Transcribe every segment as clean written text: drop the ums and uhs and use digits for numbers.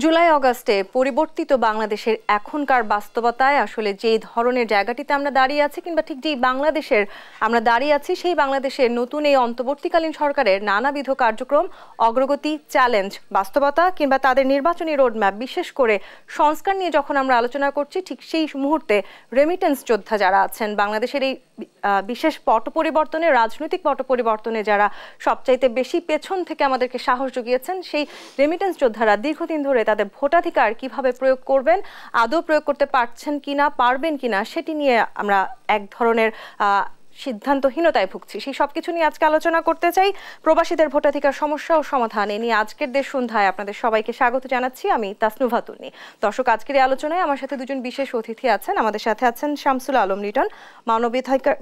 জুলাই আগস্টে পরিবর্তিত বাংলাদেশের এখনকার বাস্তবতায় আসলে যে ধরনের জায়গাটিতে আমরা দাঁড়িয়ে আছি কিংবা ঠিক যেই বাংলাদেশের আমরা দাঁড়িয়ে আছি সেই বাংলাদেশের নতুন এই অন্তর্বর্তীকালীন সরকারের নানাবিধ কার্যক্রম, অগ্রগতি, চ্যালেঞ্জ, বাস্তবতা কিংবা তাদের নির্বাচনী রোডম্যাপ, বিশেষ করে সংস্কার নিয়ে যখন আমরা আলোচনা করছি, ঠিক সেই মুহূর্তে রেমিটেন্স যোদ্ধা যারা আছেন, বাংলাদেশের এই বিশেষ পট পরিবর্তনে, রাজনৈতিক পট পরিবর্তনে যারা সবচাইতে বেশি পেছন থেকে আমাদেরকে সাহস জুগিয়েছেন, সেই রেমিটেন্স যোদ্ধারা দীর্ঘদিন ধরে তাদের ভোটাধিকার কিভাবে প্রয়োগ করবেন, আদৌ প্রয়োগ করতে পারছেন কিনা, পারবেন কিনা, সেটি নিয়ে আমরা এক ধরনের সিদ্ধান্তহীনতায় ভুগছি। সেই সবকিছু নিয়ে আজকে আলোচনা করতে চাই। প্রবাসীদের ভোটাধিকার সমস্যা ও সমাধান এ নিয়ে আজকের দেশ সন্ধ্যায় আপনাদের সবাইকে স্বাগত জানাচ্ছি। আমি তাসনুভা তুন্নি। দর্শক, আজকের এই আলোচনায় আমার সাথে দুজন বিশেষ অতিথি আছেন। আমাদের সাথে আছেন শামসুল আলম লিটন,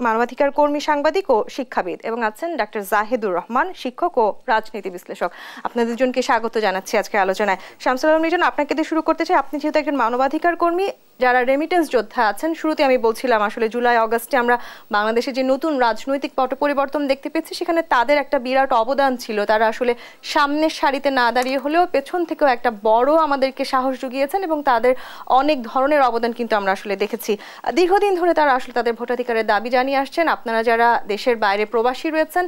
মানবাধিকার কর্মী, সাংবাদিক ও শিক্ষাবিদ, এবং আছেন ডাক্তার জাহিদুর রহমান, শিক্ষক ও রাজনীতি বিশ্লেষক। আপনাদের দুজনকে স্বাগত জানাচ্ছি আজকের আলোচনায়। শামসুল আলম লিটন, আপনাকে দিয়ে শুরু করতে চাই। আপনি যেহেতু একজন মানবাধিকার কর্মী, যারা রেমিটেন্স যোদ্ধা আছেন, শুরুতে আমি বলছিলাম আসলে জুলাই আগস্টে আমরা বাংলাদেশে যে নতুন রাজনৈতিক পট পরিবর্তন দেখতে পেয়েছি, সেখানে তাদের একটা বিরাট অবদান ছিল। তারা আসলে সামনের সারিতে না দাঁড়িয়ে হলেও পেছন থেকেও একটা বড় আমাদেরকে সাহস জুগিয়েছেন, এবং তাদের অনেক ধরনের অবদান কিন্তু আমরা আসলে দেখেছি। দীর্ঘদিন ধরে তারা আসলে তাদের ভোটাধিকারের দাবি জানিয়ে আসছেন। আপনারা যারা দেশের বাইরে প্রবাসী রয়েছেন,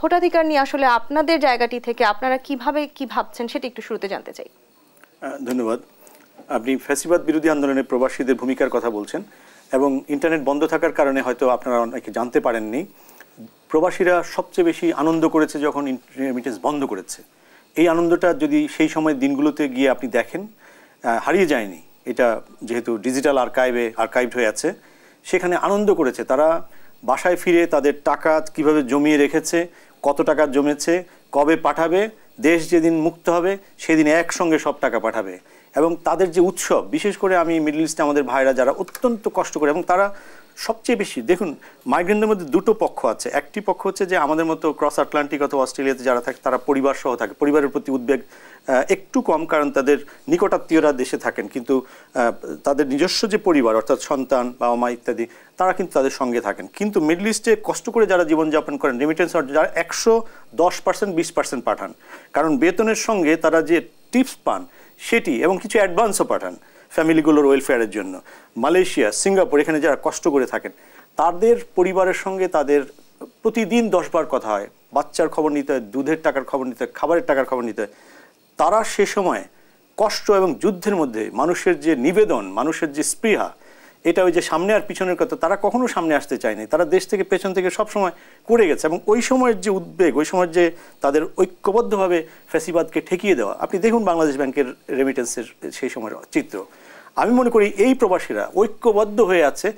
ভোটাধিকার নিয়ে আসলে আপনাদের জায়গাটি থেকে আপনারা কিভাবে কি ভাবছেন, সেটা একটু শুরুতে জানতে চাই। ধন্যবাদ। আপনি ফ্যাসিবাদ বিরোধী আন্দোলনে প্রবাসীদের ভূমিকার কথা বলছেন, এবং ইন্টারনেট বন্ধ থাকার কারণে হয়তো আপনারা অনেকে জানতে পারেননি, প্রবাসীরা সবচেয়ে বেশি আনন্দ করেছে যখন রেমিটেন্স বন্ধ করেছে। এই আনন্দটা যদি সেই সময় দিনগুলোতে গিয়ে আপনি দেখেন, হারিয়ে যায়নি। এটা যেহেতু ডিজিটাল আর্কাইভড হয়ে আছে, সেখানে আনন্দ করেছে তারা। বাসায় ফিরে তাদের টাকা কিভাবে জমিয়ে রেখেছে, কত টাকা জমেছে, কবে পাঠাবে, দেশ যেদিন মুক্ত হবে সেদিন একসঙ্গে সব টাকা পাঠাবে। এবং তাদের যে উৎসব, বিশেষ করে আমি মিডল ইস্টে আমাদের ভাইরা যারা অত্যন্ত কষ্ট করে, এবং তারা সবচেয়ে বেশি দেখুন, মাইগ্রেন্টদের মধ্যে দুটো পক্ষ আছে। একটি পক্ষ হচ্ছে যে আমাদের মতো ক্রস আটলান্টিক অথবা অস্ট্রেলিয়াতে যারা থাকে, তারা পরিবার সহ থাকে, পরিবারের প্রতি উদ্বেগ একটু কম, কারণ তাদের নিকটাত্মীয়রা দেশে থাকেন, কিন্তু তাদের নিজস্ব যে পরিবার অর্থাৎ সন্তান, বাবা মা ইত্যাদি, তারা কিন্তু তাদের সঙ্গে থাকেন। কিন্তু মিডল ইস্টে কষ্ট করে যারা জীবনযাপন করেন, রেমিটেন্স যারা 110%, 20% পাঠান, কারণ বেতনের সঙ্গে তারা যে টিপস পান সেটি, এবং কিছু অ্যাডভান্সও পাঠান ফ্যামিলিগুলোর ওয়েলফেয়ারের জন্য। মালয়েশিয়া, সিঙ্গাপুর, এখানে যারা কষ্ট করে থাকেন, তাদের পরিবারের সঙ্গে তাদের প্রতিদিন 10 বার কথা হয়। বাচ্চার খবর নিতে হয়, দুধের টাকার খবর নিতে হয়, খাবারের টাকার খবর নিতে হয়। তারা সে সময় কষ্ট এবং যুদ্ধের মধ্যে মানুষের যে নিবেদন, মানুষের যে স্পৃহা, এটা ওই যে সামনে আর পিছনের কথা, তারা কখনো সামনে আসতে চায়নি। তারা দেশ থেকে পেছন থেকে সবসময় করে গেছে, এবং ওই সময়ের যে উদ্বেগ, ওই সময়ের যে তাদের ঐক্যবদ্ধভাবে ফ্যাসিবাদকে ঠেকিয়ে দেওয়া, আপনি দেখুন বাংলাদেশ ব্যাংকের রেমিটেন্সের সেই সময়ের চিত্র। আমি মনে করি এই প্রবাসীরা ঐক্যবদ্ধ হয়ে আছে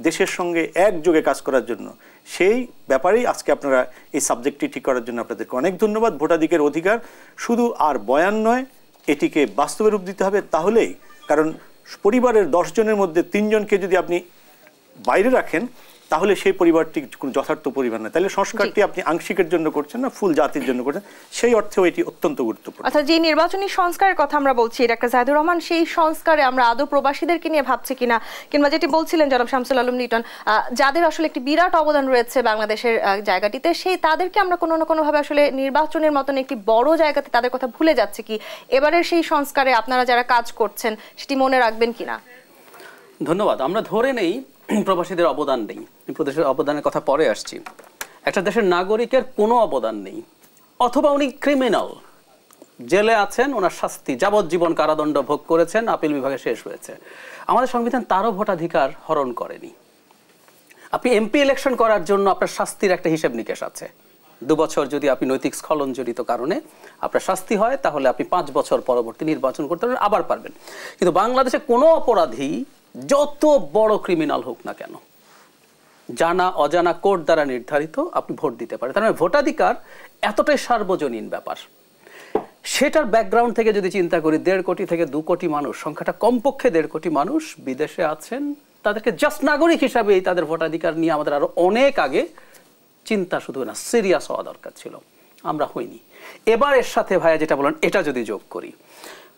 দেশের সঙ্গে একযোগে কাজ করার জন্য। সেই ব্যাপারেই আজকে আপনারা এই সাবজেক্টটি ঠিক করার জন্য আপনাদেরকে অনেক ধন্যবাদ। ভোটাধিকার অধিকার শুধু আর বয়ান নয়, এটিকে বাস্তবে রূপ দিতে হবে। তাহলেই, কারণ পরিবারের 10 জনের মধ্যে 3 জনকে যদি আপনি বাইরে রাখেন, তাহলে সেই পরিবারটি কোনো যথার্থ পরিবার না। তাহলে সংস্কারটি আপনি আংশিকের জন্য করছেন না, ফুল জাতির জন্য করছেন। সেই অর্থেও এটি অত্যন্ত গুরুত্বপূর্ণ। অর্থাৎ যে নির্বাচনী সংস্কারের কথা আমরা বলছি, ডাক্তার জাহিদুর রহমান, সেই সংস্কারে আমরা আদৌ প্রবাসীদেরকে নিয়ে ভাবছি কিনা, কিংবা যেটি বলছিলেন জনাব শামসুল আলম লিটন, যাদের আসলে একটি বিরাট অবদান রয়েছে বাংলাদেশের জায়গাটিতে, সেই তাদেরকে আমরা কোনো না কোনোভাবে আসলে নির্বাচনের মতন একটি বড় জায়গাতে তাদের কথা ভুলে যাচ্ছে কি? এবারের সেই সংস্কারে আপনারা যারা কাজ করছেন সেটি মনে রাখবেন কিনা? ধন্যবাদ। আমরা ধরে নেই প্রবাসীদের অবদান নেই, প্রদেশের অবদানের কথা পরে আসছি। একটা দেশের নাগরিকের কোনো অবদান নেই, অথবা উনি ক্রিমিনাল, জেলে আছেন, ওনার শাস্তি যাবজ্জীবন কারাদণ্ড ভোগ করেছেন, আপিল বিভাগে শেষ হয়েছে। আমাদের সংবিধান তারও ভোটাধিকার হরণ করেনি। আপনি এমপি ইলেকশন করার জন্য আপনার শাস্তির একটা হিসেব নিকেশ আছে। 2 বছর যদি আপনি নৈতিক স্খলন জড়িত কারণে আপনার শাস্তি হয়, তাহলে আপনি 5 বছর পরবর্তী নির্বাচন করতে পারবেন, আবার পারবেন। কিন্তু বাংলাদেশে কোনো অপরাধী যত বড় ক্রিমিনাল হোক না কেন, জানা অজানা কোর্ট দ্বারা নির্ধারিত, আপনি ভোট দিতে পারেন। তার মানে ভোটাধিকার এতটাই সার্বজনীন ব্যাপার। সেটার ব্যাকগ্রাউন্ড থেকে যদি চিন্তা করি, 1.5 কোটি থেকে 2 কোটি মানুষ, সংখ্যাটা কমপক্ষে 1.5 কোটি মানুষ বিদেশে আছেন। তাদেরকে জাস্ট নাগরিক হিসাবেই তাদের ভোটাধিকার নিয়ে আমাদের আরো অনেক আগে চিন্তা, শুধু না সিরিয়াস হওয়া দরকার ছিল, আমরা হইনি। এবার এর সাথে ভাইয়া যেটা বলেন, এটা যদি যোগ করি,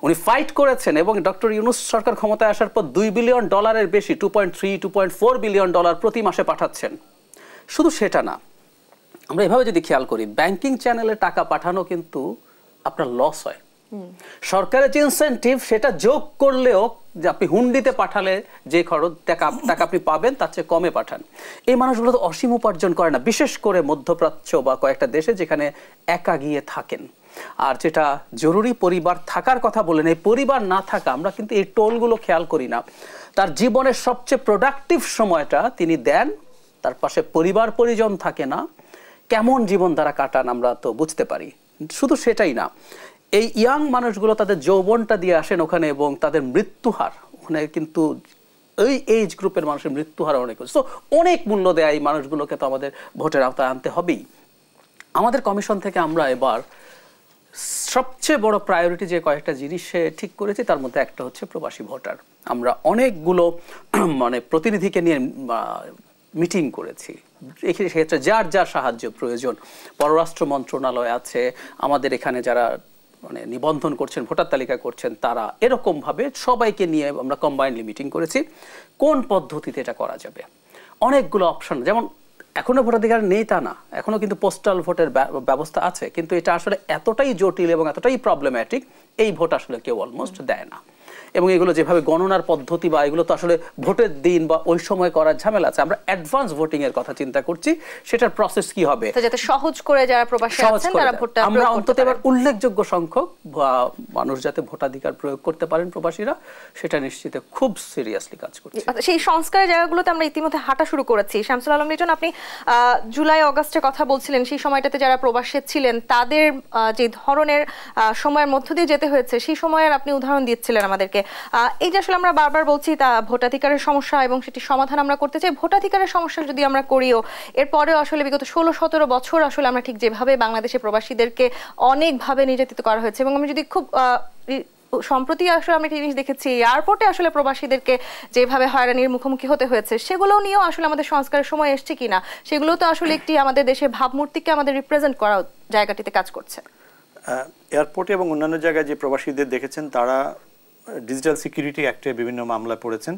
উনি ফাইট করেছেন, এবং ডক্টর ইউনূস সরকার ক্ষমতায় আসার পর $2 বিলিয়ন বেশি, 2.4 বিলিয়ন ডলার প্রতি মাসে পাঠাচ্ছেন। শুধু সেটা না, আমরা এভাবে যদি খেয়াল করি, ব্যাংকিং চ্যানেলে টাকা পাঠানো কিন্তু আপনার লস হয়। সরকারের যে ইনসেন্টিভ সেটা যোগ করলেও, যে আপনি হুন্ডিতে পাঠালে যে খরচ টাকা আপনি পাবেন তার চেয়ে কমে পাঠান। এই মানুষগুলো তো অসীম উপার্জন করে না, বিশেষ করে মধ্যপ্রাচ্য বা কয়েকটা দেশে যেখানে একা গিয়ে থাকেন। আর যেটা জরুরি পরিবার থাকার কথা বলেন, এই পরিবার না থাকা, আমরা কিন্তু এই টোলগুলো খেয়াল করি না। তার জীবনের সবচেয়ে প্রোডাক্টিভ সময়টা তিনি দেন, তার পাশে পরিবার পরিজন থাকে না, কেমন জীবন তারা কাটান আমরা তো বুঝতে পারি। শুধু সেটাই না, এই ইয়াং মানুষগুলো তাদের যৌবনটা দিয়ে আসেন ওখানে, এবং তাদের মৃত্যুহার ওখানে কিন্তু এই এজ গ্রুপের মানুষের মৃত্যুহার অনেক। তো অনেক মূল্য দেয় এই মানুষগুলোকে তো আমাদের ভোটের আওতায় আনতে হবেই। আমাদের কমিশন থেকে আমরা এবার সবচেয়ে বড় প্রায়োরিটি যে কয়েকটা জিনিস ঠিক করেছি, তার মধ্যে একটা হচ্ছে প্রবাসী ভোটার। আমরা অনেকগুলো মানে প্রতিনিধিকে নিয়ে মিটিং করেছি, সেক্ষেত্রে যার যার সাহায্য প্রয়োজন, পররাষ্ট্র মন্ত্রণালয় আছে, আমাদের এখানে যারা মানে নিবন্ধন করছেন, ভোটার তালিকা করছেন, তারা এরকমভাবে সবাইকে নিয়ে আমরা কম্বাইন্ডলি মিটিং করেছি কোন পদ্ধতিতে এটা করা যাবে। অনেকগুলো অপশন, যেমন এখনো ভোটাধিকার নেই তা না, এখনো কিন্তু পোস্টাল ভোটের ব্যবস্থা আছে, কিন্তু এটা আসলে এতটাই জটিল এবং এতটাই প্রবলেম্যাটিক, এই ভোট আসলে কেউ অলমোস্ট দেয় না। এবং এগুলো যেভাবে গণনার পদ্ধতি বা এগুলো তো আসলে ভোটের দিন বা ওই সময় করার ঝামেলা আছে। আমরা অ্যাডভান্স ভোটিং এর কথা চিন্তা করছি, সেটার প্রসেস কি হবে যাতে সহজ করে যারা প্রবাসী আছেন তারা ভোটটা আমরা অন্তত এবার উল্লেখযোগ্য সংখ্যক মানুষ যাতে ভোটাধিকার প্রয়োগ করতে পারেন প্রবাসীরা, সেটা নিশ্চিত খুব সিরিয়াসলি কাজ করছি। সেই সংস্কারের জায়গাগুলোতে আমরা ইতিমধ্যে হাঁটা শুরু করেছি। শামসুল আলম লিটন, আপনি জুলাই অগাস্টের কথা বলছিলেন, সেই সময়টাতে যারা প্রবাসী ছিলেন তাদের যে ধরনের সময়ের মধ্য দিয়ে যেতে হয়েছে, সেই সময়ের আপনি উদাহরণ দিচ্ছিলেন আমাদেরকে। এই যে আসলে আমরা বারবার বলছি তা ভোটাধিকারের সমস্যা এবং সেটি সমাধান আমরা করতে চাই। ভোটাধিকারের সমস্যা যদি আমরা করিও, এরপরেও আসলে বিগত 16-17 বছর আসলে আমরা ঠিক যেভাবে বাংলাদেশে প্রবাসীদেরকে অনেকভাবে নির্যাতিত করা হয়েছে, এবং আমি যদি খুব সম্প্রতি আসলে আমি জিনিস দেখেছি এয়ারপোর্টে আসলে প্রবাসীদেরকে যেভাবে হয়রানির মুখোমুখি হতে হয়েছে, সেগুলো নিয়েও আসলে আমাদের সংস্কারের সময় এসছে কিনা, সেগুলো তো আসলে একটি আমাদের দেশের ভাবমূর্তিকে আমাদের রিপ্রেজেন্ট করা জায়গাটিতে কাজ করছে। এয়ারপোর্টে এবং অন্যান্য জায়গায় যে প্রবাসীদের দেখেছেন, তারা ডিজিটাল সিকিউরিটি অ্যাক্টে বিভিন্ন মামলা পড়েছেন,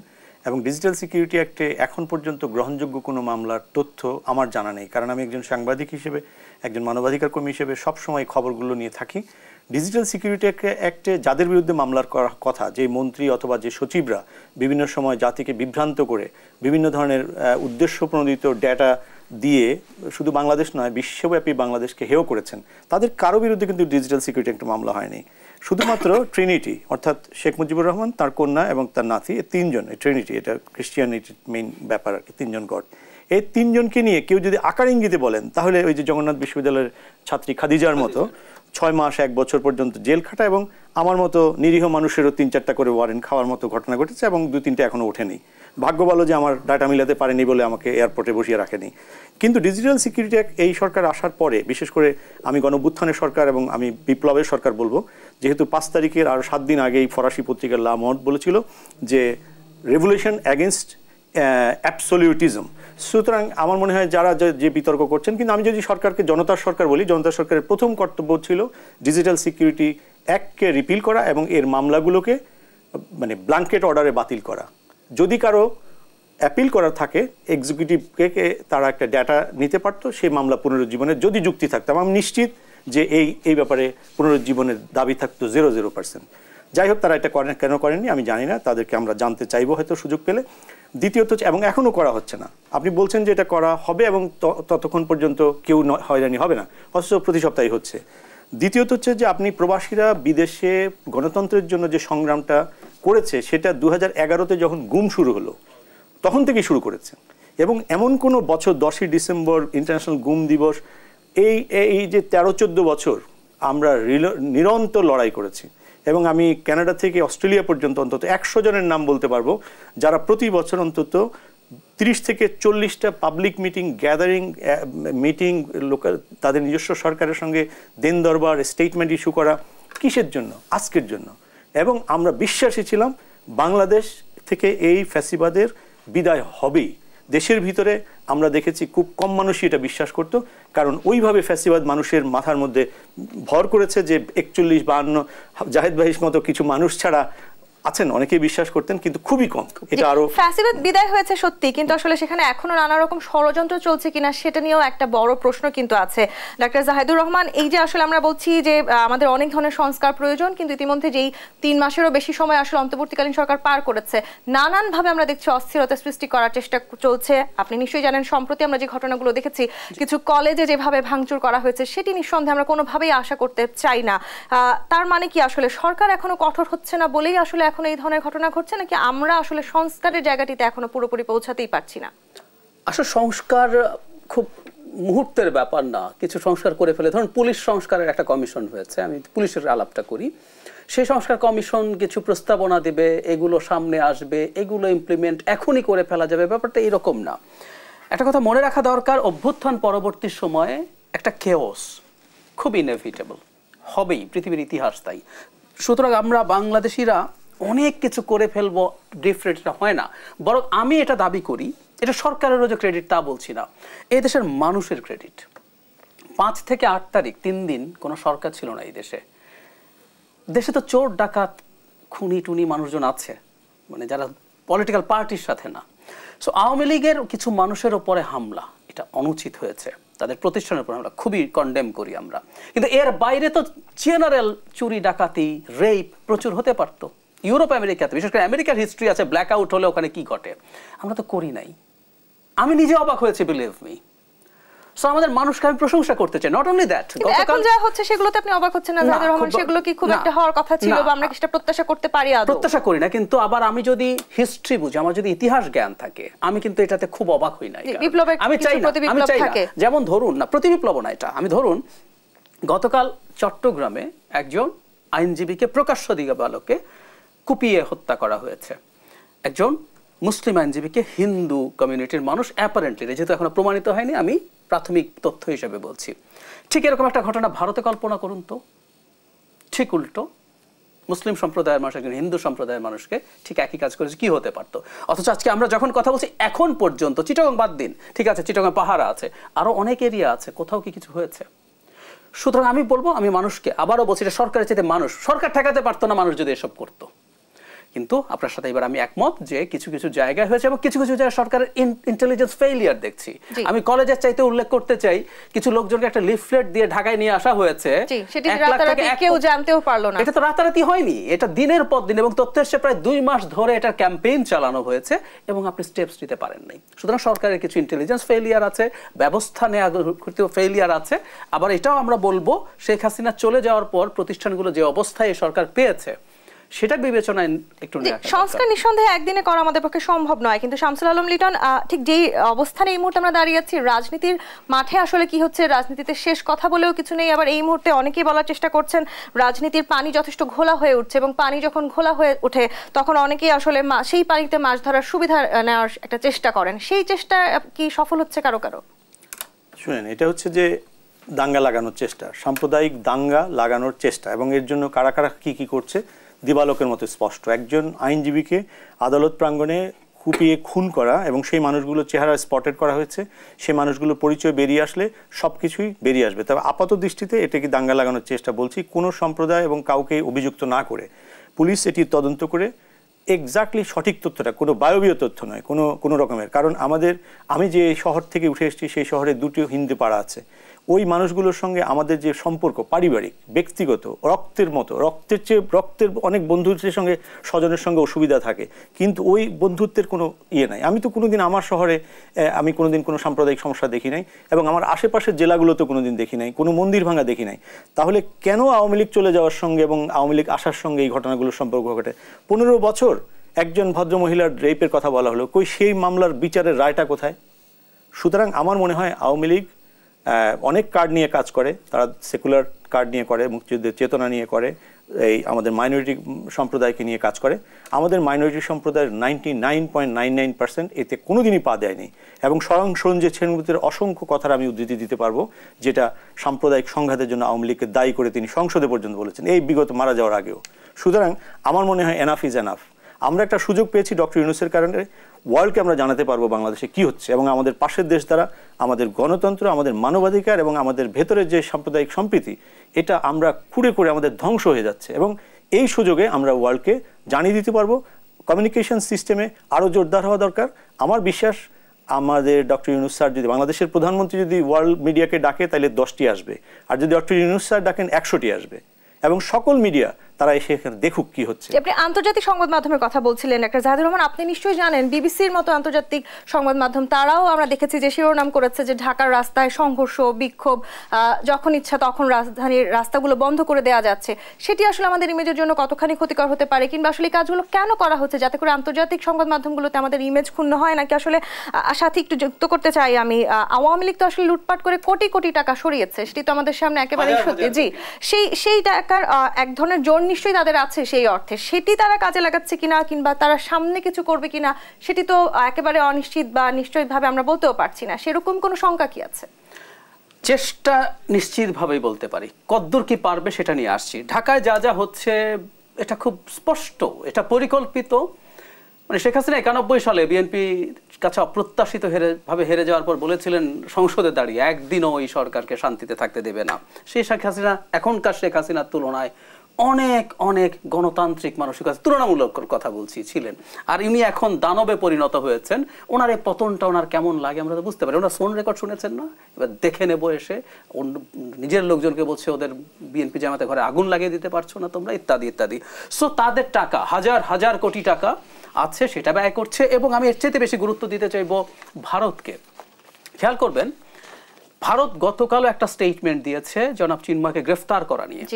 এবং ডিজিটাল সিকিউরিটি অ্যাক্টে এখন পর্যন্ত গ্রহণযোগ্য কোনো মামলার তথ্য আমার জানা নেই, কারণ আমি একজন সাংবাদিক হিসেবে, একজন মানবাধিকার কর্মী হিসেবে সবসময় খবরগুলো নিয়ে থাকি। ডিজিটাল সিকিউরিটি অ্যাক্টে যাদের বিরুদ্ধে মামলার করার কথা, যে মন্ত্রী অথবা যে সচিবরা বিভিন্ন সময় জাতিকে বিভ্রান্ত করে বিভিন্ন ধরনের উদ্দেশ্য প্রণোদিত ডেটা দিয়ে শুধু বাংলাদেশ নয় বিশ্বব্যাপী বাংলাদেশকে হেয় করেছেন, তাদের কারো বিরুদ্ধে কিন্তু ডিজিটাল সিকিউরিটি একটা মামলা হয়নি। শুধুমাত্র ট্রিনিটি, অর্থাৎ শেখ মুজিবুর রহমান, তার কন্যা এবং তার নাতি, এই তিনজন, ট্রিনিটি এটা ক্রিশ্চিয়ানিটির মেইন ব্যাপার আর কি, তিনজন গড, এই তিনজনকে নিয়ে কেউ যদি আকার ইঙ্গিতে বলেন, তাহলে ওই যে জগন্নাথ বিশ্ববিদ্যালয়ের ছাত্রী খাদিজার মতো 6 মাস 1 বছর পর্যন্ত জেল খাটা, এবং আমার মতো নিরীহ মানুষেরও 3-4টা করে ওয়ারেন্ট খাওয়ার মতো ঘটনা ঘটেছে, এবং 2-3টা এখনো ওঠেনি। ভাগ্য ভালো যে আমার ডাটা মিলাতে পারেনি বলে আমাকে এয়ারপোর্টে বসিয়ে রাখেনি। কিন্তু ডিজিটাল সিকিউরিটি এই সরকার আসার পরে, বিশেষ করে আমি গণঅভ্যুত্থানের সরকার এবং আমি বিপ্লবের সরকার বলবো, যেহেতু 5 তারিখের আর 7 দিন আগেই ফরাসি পত্রিকার লা মড বলেছিল যে রেভলিউশন অ্যাগেনস্ট অ্যাবসলিউটিজম। সুতরাং আমার মনে হয় যারা যে বিতর্ক করছেন, কিন্তু আমি যদি সরকারকে জনতার সরকার বলি, জনতার সরকারের প্রথম কর্তব্য ছিল ডিজিটাল সিকিউরিটি অ্যাক্টকে রিপিল করা এবং এর মামলাগুলোকে মানে ব্ল্যাঙ্কেট অর্ডারে বাতিল করা। যদি কারো অ্যাপিল করার থাকে, এক্সিকিউটিভকে তারা একটা ডেটা নিতে পারতো, সেই মামলা পুনরুজ্জীবনের যদি যুক্তি থাকতো। আমি নিশ্চিত যে এই ব্যাপারে পুনরুজ্জীবনের দাবি থাকতো 0%। যাই হোক, তারা এটা কেন করেননি আমি জানি না, তাদেরকে আমরা জানতে চাইবো হয়তো সুযোগ পেলে। দ্বিতীয়ত, এবং এখনও করা হচ্ছে না, আপনি বলছেন যে এটা করা হবে এবং ততক্ষণ পর্যন্ত কেউ হয়রানি হবে না, অথচ প্রতি সপ্তাহে হচ্ছে। দ্বিতীয়ত হচ্ছে যে আপনি প্রবাসীরা বিদেশে গণতন্ত্রের জন্য যে সংগ্রামটা করেছে, সেটা 2011-তে যখন গুম শুরু হলো তখন থেকেই শুরু করেছে, এবং এমন কোনো বছর 10ই ডিসেম্বর ইন্টারন্যাশনাল গুম দিবস, এই যে 13-14 বছর আমরা নিরন্তর লড়াই করেছি। এবং আমি কানাডা থেকে অস্ট্রেলিয়া পর্যন্ত অন্তত 100 জনের নাম বলতে পারবো যারা প্রতি বছর অন্তত 30 থেকে 40টা public meeting, gathering meeting, local তাদের নিজস্ব সরকারের সঙ্গে দেন দরবার, স্টেটমেন্ট ইস্যু করা। কিসের জন্য? আজকের জন্য। এবং আমরা বিশ্বাসী ছিলাম বাংলাদেশ থেকে এই ফ্যাসিবাদের বিদায় হবেই। দেশের ভিতরে আমরা দেখেছি খুব কম মানুষই এটা বিশ্বাস করত, কারণ ওইভাবে ফ্যাসিবাদ মানুষের মাথার মধ্যে ভর করেছে যে 41-52 জাহেদ ভাইয়ের মতো কিছু মানুষ ছাড়া আছেন, অনেকেই বিশ্বাস করতেন, কিন্তু খুবই কম। এটা আরো ফ্যাসিবাদ বিদায় হয়েছে সত্যি, কিন্তু আসলে সেখানে এখনো নানা রকম ষড়যন্ত্র চলছে কিনা সেটা নিয়েও একটা বড় প্রশ্ন কিন্তু আছে। ডাক্তার জাহিদুর রহমান, এই যে আসলে আমরা বলছি যে আমাদের অনেক ধরনের সংস্কার প্রয়োজন, কিন্তু ইতিমধ্যে যেই 3 মাসেরও বেশি সময় আসলে অন্তর্বর্তীকালীন সরকার পার করেছে, নানানভাবে আমরা দেখছি অস্থিরতা সৃষ্টি করার চেষ্টা চলছে। আপনি নিশ্চয়ই জানেন সম্প্রতি আমরা যে ঘটনাগুলো দেখেছি, কিছু কলেজে যেভাবে ভাঙচুর করা হয়েছে, সেটি নিঃসন্দেহে আমরা কোনোভাবেই আশা করতে চাই না। তার মানে কি আসলে সরকার এখনো কঠোর হচ্ছে না বলেই আসলে এখন এই ধরনের ঘটনা ঘটছে, নাকি আমরা আসলে সংস্কারের জায়গাটিতে এখনো পুরোপুরি পৌঁছাতেই পারছি না? আসলে সংস্কার খুব মুহূর্তের ব্যাপার না, কিছু সংস্কার করে ফেলে। ধরুন পুলিশ সংস্কারের একটা কমিশন হয়েছে, আমি পুলিশের আলাপটা করি। সেই সংস্কার কমিশন কিছু প্রস্তাবনা দেবে, এগুলো সামনে আসবে, এগুলো ইমপ্লিমেন্ট এখনই করে ফেলা যাবে, ব্যাপারটা এরকম না। একটা কথা মনে রাখা দরকার, অভ্যুত্থান পরবর্তী সময়ে একটা কেওস খুব ইনএভিটেবল হবেই, পৃথিবীর ইতিহাস তাই। সুতরাং আমরা বাংলাদেশিরা অনেক কিছু করে ফেলবো ডিফারেন্ট, এটা হয় না। বরং আমি এটা দাবি করি, এটা সরকারেরও যে ক্রেডিট তা বলছি না, এই দেশের মানুষের ক্রেডিট। 5 থেকে 8 তারিখ 3 দিন কোনো সরকার ছিল না এই দেশে। দেশে তো চোর ডাকাত খুনি টুনি মানুষজন আছে, মানে যারা পলিটিক্যাল পার্টির সাথে না। সো আওয়ামী লীগের কিছু মানুষের ওপরে হামলা, এটা অনুচিত হয়েছে, তাদের প্রতিষ্ঠানের উপর আমরা খুবই কন্ডেম করি আমরা। কিন্তু এর বাইরে তো জেনারেল চুরি ডাকাতি রেপ প্রচুর হতে পারত। ইউরোপ আমেরিকাতে, বিশেষ করে আমেরিকার হিস্ট্রি আছে, ব্ল্যাক আউট হলে ওখানে কি ঘটে, আমরা তো করি নাই। আমি নিজে অবাক হয়েছি, বিলিভ মি। সো আমাদের মানুষকে আমি প্রশংসা করতে চাই। নট অনলি দ্যাট, এখন যা হচ্ছে সেগুলোতে আপনি অবাক হচ্ছেন না জাহিদুর রহমান? সেগুলো কি খুব একটা হওয়ার কথা ছিল, বা আমরা কি সেটা প্রত্যাশা করতে পারি? আদৌ প্রত্যাশা করি না, কিন্তু আবার আমি যদি হিস্ট্রি বুঝি, আমার যদি ইতিহাস জ্ঞান থাকে, আমি কিন্তু এটাতে খুব অবাক হই না। আমি চাই না, যেমন ধরুন না প্রতিবিপ্লব না এটা, আমি ধরুন গতকাল চট্টগ্রামে একজন আইনজীবীকে প্রকাশ্য দিবালোকে কুপিয়ে হত্যা করা হয়েছে। একজন মুসলিম আইনজীবীকে হিন্দু কমিউনিটির মানুষ অ্যাপারেন্টলি, যেহেতু এখনো প্রমাণিত হয়নি, আমি প্রাথমিক তথ্য হিসেবে বলছি। ঠিক এরকম একটা ঘটনা ভারতে কল্পনা করুন তো, ঠিক উল্টো, মুসলিম সম্প্রদায়ের মানুষ একজন হিন্দু সম্প্রদায়ের মানুষকে ঠিক একই কাজ করেছে, কি হতে পারতো? অথচ আজকে আমরা যখন কথা বলছি, এখন পর্যন্ত চিটাগং বাদ দিন, ঠিক আছে চিটাগং পাহাড় আছে, আরো অনেক এরিয়া আছে, কোথাও কি কিছু হয়েছে? সুতরাং আমি বলবো, আমি মানুষকে আবারও বলছি, এটা সরকারের চাইতে মানুষ, সরকার ঠেকাতে পারতো না মানুষ যদি এসব করতো। কিন্তু আপনার সাথে এবার আমি একমত যে কিছু কিছু জায়গায় হয়েছে, এবং কিছু কিছু জায়গায় সরকারের ইন্টেলিজেন্স ফেইলিয়ার দেখছি। আমি কলেজের চাইতে উল্লেখ করতে চাই, কিছু লোকজনকে একটা লিফলেট দিয়ে ঢাকায় নিয়ে আসা হয়েছে, কেউ জানতেও পারলো না। এটা তো রাতারাতি হয়নি, এটা দিনের পর দিন, এবং তথ্য এসে প্রায় 2 মাস ধরে এটার ক্যাম্পেইন চালানো হয়েছে, এবং আপনি স্টেপস নিতে পারেন নাই। সুতরাং সরকারের কিছু ইন্টেলিজেন্স ফেইলিয়ার আছে, ব্যবস্থা নেওয়া ফেইলিয়ার আছে। আবার এটাও আমরা বলবো, শেখ হাসিনা চলে যাওয়ার পর প্রতিষ্ঠানগুলো যে অবস্থায় সরকার পেয়েছে, সেটা বিবেচনায় একটু সংস্কার নিঃসন্দেহে একদিনে করা আমাদের পক্ষে সম্ভব নয়। কিন্তু শামসুল আলম লিটন, ঠিক যেই অবস্থানে এই মুহূর্তে আমরা দাঁড়িয়ে আছি, রাজনীতির মাঠে আসলে কি হচ্ছে, রাজনীতিতে শেষ কথা বলেও কিছু নেই। আবার এই মুহূর্তে অনেকেই বলার চেষ্টা করছেন রাজনীতির পানি যথেষ্ট ঘোলা হয়ে উঠছে, এবং পানি যখন ঘোলা হয়ে ওঠে তখন অনেকেই আসলে সেই পানিতে মাছ ধরার সুবিধা নেওয়ার একটা চেষ্টা করেন। সেই চেষ্টা কি সফল হচ্ছে কারো কারো? শুনেন, এটা হচ্ছে যে দাঙ্গা লাগানোর চেষ্টা, সাম্প্রদায়িক দাঙ্গা লাগানোর চেষ্টা, এবং এর জন্য কারা কারা কি করছে দিবালোকের মতো স্পষ্ট। একজন আইনজীবীকে আদালত প্রাঙ্গণে কুপিয়ে খুন করা, এবং সেই মানুষগুলো চেহারা স্পটেড করা হয়েছে, সেই মানুষগুলোর পরিচয় বেরিয়ে আসলে সব কিছুই বেরিয়ে আসবে। তবে আপাত দৃষ্টিতে এটাকে দাঙ্গা লাগানোর চেষ্টা বলছি, কোনো সম্প্রদায় এবং কাউকে অভিযুক্ত না করে পুলিশ এটি তদন্ত করে এক্স্যাক্টলি সঠিক তথ্যটা, কোনো বায়বীয় তথ্য নয় কোনো রকমের। কারণ আমি যে শহর থেকে উঠে এসেছি, সেই শহরে 2টি হিন্দু পাড়া আছে। ওই মানুষগুলোর সঙ্গে আমাদের যে সম্পর্ক, পারিবারিক ব্যক্তিগত রক্তের মতো, রক্তের অনেক বন্ধুত্বের সঙ্গে স্বজনের সঙ্গে অসুবিধা থাকে, কিন্তু ওই বন্ধুত্বের কোনো নাই। আমি তো কোনোদিন আমার শহরে আমি কোনোদিন কোনো সাম্প্রদায়িক সমস্যা দেখি নাই, এবং আমার আশেপাশের জেলাগুলোতে কোনোদিন দেখি নাই, কোনো মন্দির ভাঙা দেখি নাই। তাহলে কেন আওয়ামী লীগ চলে যাওয়ার সঙ্গে এবং আওয়ামী লীগ আসার সঙ্গে এই ঘটনাগুলোর সম্পর্ক ঘটে? 15 বছর একজন ভদ্রমহিলার রেপের কথা বলা হলো, সেই মামলার বিচারের রায়টা কোথায়? সুতরাং আমার মনে হয় আওয়ামী লীগ অনেক কার্ড নিয়ে কাজ করে, তারা সেকুলার কার্ড নিয়ে করে, মুক্তিযুদ্ধের চেতনা নিয়ে করে, এই আমাদের মাইনরিটি সম্প্রদায়কে নিয়ে কাজ করে। আমাদের মাইনরিটি সম্প্রদায়ের 99.99% এতে কোনোদিনই পা দেয়নি, এবং সরঞ্জীব সেনগুপ্তের অসংখ্য কথার আমি উদ্ধৃতি দিতে পারবো, যেটা সাম্প্রদায়িক সংঘাতের জন্য আওয়ামী লীগকে দায়ী করে তিনি সংসদে পর্যন্ত বলেছেন, এই বিগত মারা যাওয়ার আগেও। সুতরাং আমার মনে হয় এনাফ ইজ এনাফ। আমরা একটা সুযোগ পেয়েছি ডক্টর ইউনূসের কারণে, ওয়ার্ল্ডকে আমরা জানাতে পারবো বাংলাদেশে কি হচ্ছে, এবং আমাদের পাশের দেশ দ্বারা আমাদের গণতন্ত্র, আমাদের মানবাধিকার এবং আমাদের ভেতরের যে সাম্প্রদায়িক সম্প্রীতি, এটা আমরা খুঁড়ে আমাদের ধ্বংস হয়ে যাচ্ছে, এবং এই সুযোগে আমরা ওয়ার্ল্ডকে জানিয়ে দিতে পারবো। কমিউনিকেশন সিস্টেমে আরও জোরদার হওয়া দরকার। আমার বিশ্বাস আমাদের ডক্টর ইউনূস স্যার যদি, বাংলাদেশের প্রধানমন্ত্রী যদি ওয়ার্ল্ড মিডিয়াকে ডাকে তাহলে 10টি আসবে, আর যদি ডক্টর ইউনূস স্যার ডাকেন 100টি আসবে, এবং সকল মিডিয়া তারা এসে এখানে দেখুক কি হচ্ছে। আপনি আন্তর্জাতিক সংবাদ মাধ্যমের কথা বলছিলেন ডাক্তার জাহিদুর রহমান, আপনি নিশ্চয়ই জানেন বিবিসির মতো আন্তর্জাতিক সংবাদ মাধ্যম তারাও আমরা দেখেছি যে শিরোনাম করেছে যে ঢাকার রাস্তায় সংঘর্ষ, বিক্ষোভ, যখন ইচ্ছা তখন রাজধানীর রাস্তাগুলো বন্ধ করে দেওয়া যাচ্ছে। সেটি আসলে আমাদের ইমেজের জন্য কতখানি ক্ষতিকর হতে পারে, কিংবা আসলে এই কাজগুলো কেন করা হচ্ছে, যাতে করে আন্তর্জাতিক সংবাদ মাধ্যমগুলোতে আমাদের ইমেজ ক্ষুণ্ণ হয় নাকি? আসলে সাথে একটু যুক্ত করতে চাই আমি, আওয়ামী লীগ তো আসলে লুটপাট করে কোটি কোটি টাকা সরিয়েছে, সেটি তো আমাদের সামনে একেবারেই সত্যি। জি, সেই টাকার এক ধরনের জোর নিশ্চয়ই তাদের আছে সেই অর্থে, সেটি তারা কাজে লাগাচ্ছে কিনা কিংবা তারা সামনে কিছু করবে কিনা সেটি তো একেবারে অনিশ্চিত বা নিশ্চয়ভাবে আমরা বলতেও পারছি না। সেরকম কোনো শঙ্কা কি আছে? চেষ্টা নিশ্চিতভাবেই বলতে পারি, কদ্দূর কি পারবে সেটা নিয়ে আসছি। ঢাকায় যা যা হচ্ছে এটা খুব স্পষ্ট, এটা পরিকল্পিত। মানে শেখ হাসিনা 91 সালে বিএনপি কাছে অপ্রত্যাশিত ভাবে হেরে যাওয়ার পর বলেছিলেন সংসদে দাঁড়িয়ে একদিনও ওই সরকারকে শান্তিতে থাকতে দেবে না। সেই শেখ হাসিনা এখনকার শেখ হাসিনার তুলনায় অনেক অনেক গণতান্ত্রিক মানসিকতা, তুলনামূলক কথা বলছি, ছিলেন। আর ইনি এখন দানবে পরিণত হয়েছেন। ওনার এই পতনটা ওনার কেমন লাগে আমরা তো বুঝতে পারি। ওনার ফোন রেকর্ড শুনেছেন না? এবার দেখে নেব এসে। নিজের লোকজনকে বলছে ওদের বিএনপি জামাতে ঘরে আগুন লাগিয়ে দিতে পারছো না তোমরা, ইত্যাদি ইত্যাদি। সো তাদের টাকা হাজার হাজার কোটি টাকা আছে, সেটা ব্যয় করছে। এবং আমি এর চেয়ে বেশি গুরুত্ব দিতে চাইব ভারতকে। খেয়াল করবেন, ভারত গতকালও একটা স্টেটমেন্ট দিয়েছে জনাব চিন্ময়কে গ্রেফতার করা নিয়ে।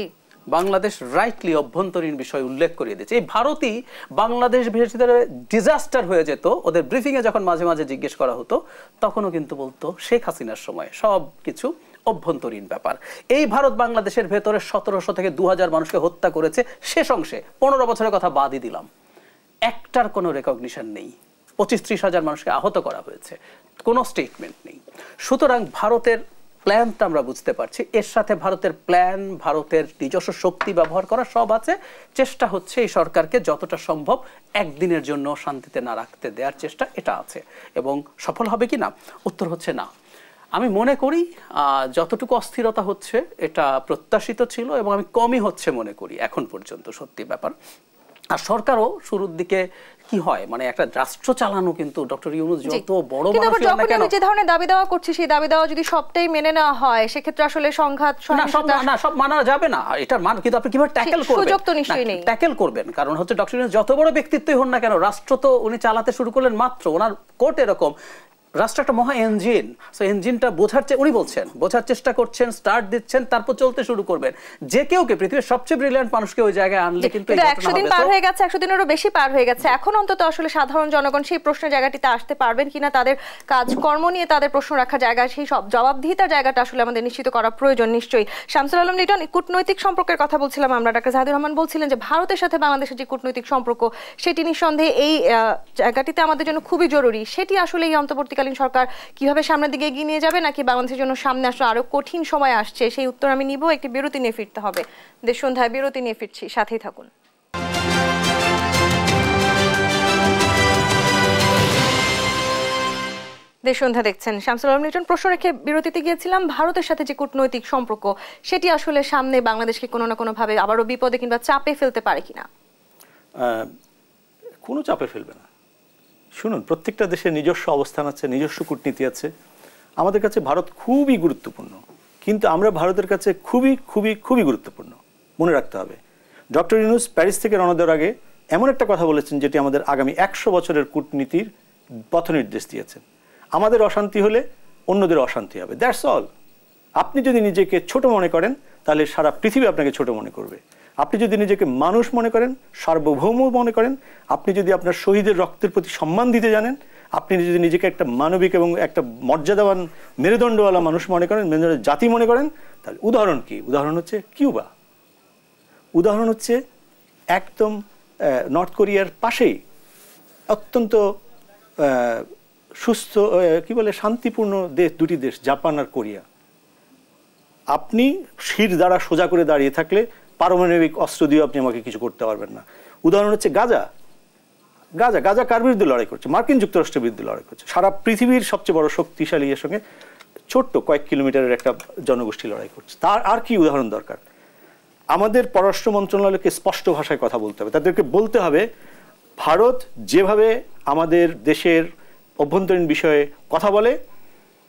বাংলাদেশ রাইটলি অভ্যন্তরীণ বিষয় উল্লেখ করিয়ে দিয়েছে। এই ভারতই বাংলাদেশ ভিতরে ডিজাস্টার হয়ে যেত, ওদের ব্রিফিংয়ে যখন মাঝে মাঝে জিজ্ঞেস করা হতো তখনও কিন্তু বলতো শেখ হাসিনার সময় সব কিছু অভ্যন্তরীণ ব্যাপার। এই ভারত বাংলাদেশের ভেতরে 1700 থেকে 2000 মানুষকে হত্যা করেছে। শেষ অংশে 15 বছরের কথা বাদই দিলাম, একটার কোনো রেকগনিশন নেই। 25-30 হাজার মানুষকে আহত করা হয়েছে, কোনো স্টেটমেন্ট নেই। সুতরাং ভারতের প্ল্যানটা আমরা বুঝতে পারছি, এর সাথে ভারতের প্ল্যান, ভারতের নিজস্ব শক্তি ব্যবহার করা সব আছে। চেষ্টা হচ্ছে এই সরকারকে যতটা সম্ভব একদিনের জন্য শান্তিতে না রাখতে দেওয়ার চেষ্টা, এটা আছে। এবং সফল হবে কি না, উত্তর হচ্ছে না। আমি মনে করি যতটুকু অস্থিরতা হচ্ছে এটা প্রত্যাশিত ছিল, এবং আমি কমই হচ্ছে মনে করি এখন পর্যন্ত, সত্যি ব্যাপার। আর সরকারও শুরুর দিকে কি হয়, মানে একটা রাষ্ট্র চালানো কিন্তু ডক্টর ইউনূস যত বড় মানুষ না কেন, যে ধরনের দাবি দাওয়া করছি সেই দাবি দাওয়া যদি সবটাই মেনে নেওয়া হয় সেক্ষেত্রে আসলে সংঘাত না, সব মানা যাবে না, এটার মান কিন্তু আপনি কিভাবে ট্যাকেল করবেন, সুযোগ তো নিশ্চয়ই নেই ট্যাকেল করবেন। কারণ হচ্ছে ডক্টর ইউনূস যত বড় ব্যক্তিত্বই হন না কেন, রাষ্ট্র তো উনি চালাতে শুরু করলেন মাত্র, ওনার কোর্ট এরকম। রাষ্ট্র একটা মহা ইঞ্জিন, সো ইঞ্জিনটা উনি বলছেন বোঝার চেষ্টা করছেন, স্টার্ট দিচ্ছেন, তারপর চলতে শুরু করবেন। যে কেউ পৃথিবীর সবচেয়ে ব্রিলিয়ান্ট মানুষকে ওই জায়গায় আনলে কিন্তু 100 দিন পার হয়ে গেছে, 100 দিনেরও বেশি পার হয়ে গেছে। এখন অন্তত আসলে সাধারণ জনগণ সেই প্রশ্নের জায়গাটিতে আসতে পারবেন কিনা, তাদের কাজকর্ম নিয়ে তাদের প্রশ্ন রাখার জায়গা, সেই সব জবাবদিহিতার জায়গাটা আসলে আমাদের নিশ্চিত করা প্রয়োজন নিশ্চয়ই। শামসুল আলম লিটন, কূটনৈতিক সম্পর্কের কথা বলছিলাম আমরা। ডাক্তার জাহিদুর রহমান বলছিলেন যে ভারতের সাথে বাংলাদেশের যে কূটনৈতিক সম্পর্ক সেটি নিঃসন্দেহে এই জায়গাটিতে আমাদের জন্য খুবই জরুরি। সেটি আসলে এই অন্তর্বর্তীকালীন সরকার কিভাবে সামনের দিকে এগিয়ে নিয়ে যাবে, নাকি বাংলাদেশের জন্য সামনে আসলে আরো কঠিন সময় আসছে, সেই উত্তর আমি নিব। একটি বিরতি নিয়ে ফিরতে হবে। দেশ সন্ধ্যায় বিরতি নিয়ে ফিরছি, সাথেই থাকুন। দেশ সন্ধ্যা দেখছেন, শামসুল আলম লিটন। প্রশ্ন রেখে বিরতিতে গিয়েছিলাম, ভারতের সাথে যে কূটনৈতিক সম্পর্ক সেটি আসলে সামনে বাংলাদেশকে কোনো না কোনো ভাবে আবারও বিপদে কিংবা চাপে ফেলতে পারে কিনা? কোনো চাপে ফেলবে না। শুনুন, প্রত্যেকটা দেশের নিজস্ব অবস্থান আছে, নিজস্ব কূটনীতি আছে। আমাদের কাছে ভারত খুবই গুরুত্বপূর্ণ, কিন্তু আমরা ভারতের কাছে খুবই খুবই খুবই গুরুত্বপূর্ণ। মনে রাখতে হবে, ডক্টর ইউনূস প্যারিস থেকে রওনা দেওয়ার আগে এমন একটা কথা বলেছেন যেটি আমাদের আগামী 100 বছরের কূটনীতির পথনির্দেশ দিয়েছেন। আমাদের অশান্তি হলে অন্যদের অশান্তি হবে, দ্যাটস অল। আপনি যদি নিজেকে ছোট মনে করেন তাহলে সারা পৃথিবী আপনাকে ছোট মনে করবে। আপনি যদি নিজেকে মানুষ মনে করেন, সার্বভৌম মনে করেন, আপনি যদি আপনার শহীদের রক্তের প্রতি সম্মান দিতে জানেন, আপনি যদি নিজেকে একটা মানবিক এবং একটা মর্যাদাবান মেরুদণ্ডওয়ালা মানুষ মনে করেন, মেরুদণ্ড জাতি মনে করেন, তাহলে উদাহরণ কি? উদাহরণ হচ্ছে কিউবা, উদাহরণ হচ্ছে একদম নর্থ কোরিয়ার পাশেই অত্যন্ত সুস্থ কি বলে শান্তিপূর্ণ দেশ, দুটি দেশ, জাপান আর কোরিয়া। আপনি শির দ্বারা সোজা করে দাঁড়িয়ে থাকলে পারমাণবিক অস্ত্র দিয়ে আপনি আমাকে কিছু করতে পারবেন না। উদাহরণ হচ্ছে গাজা। গাজা কার বিরুদ্ধে লড়াই করছে? মার্কিন যুক্তরাষ্ট্রের বিরুদ্ধে লড়াই করছে। সারা পৃথিবীর সবচেয়ে বড় শক্তিশালী এর সঙ্গে ছোট্ট কয়েক কিলোমিটারের একটা জনগোষ্ঠী লড়াই করছে। তার আর কি উদাহরণ দরকার? আমাদের পররাষ্ট্র মন্ত্রণালয়কে স্পষ্ট ভাষায় কথা বলতে হবে, তাদেরকে বলতে হবে ভারত যেভাবে আমাদের দেশের অভ্যন্তরীণ বিষয়ে কথা বলে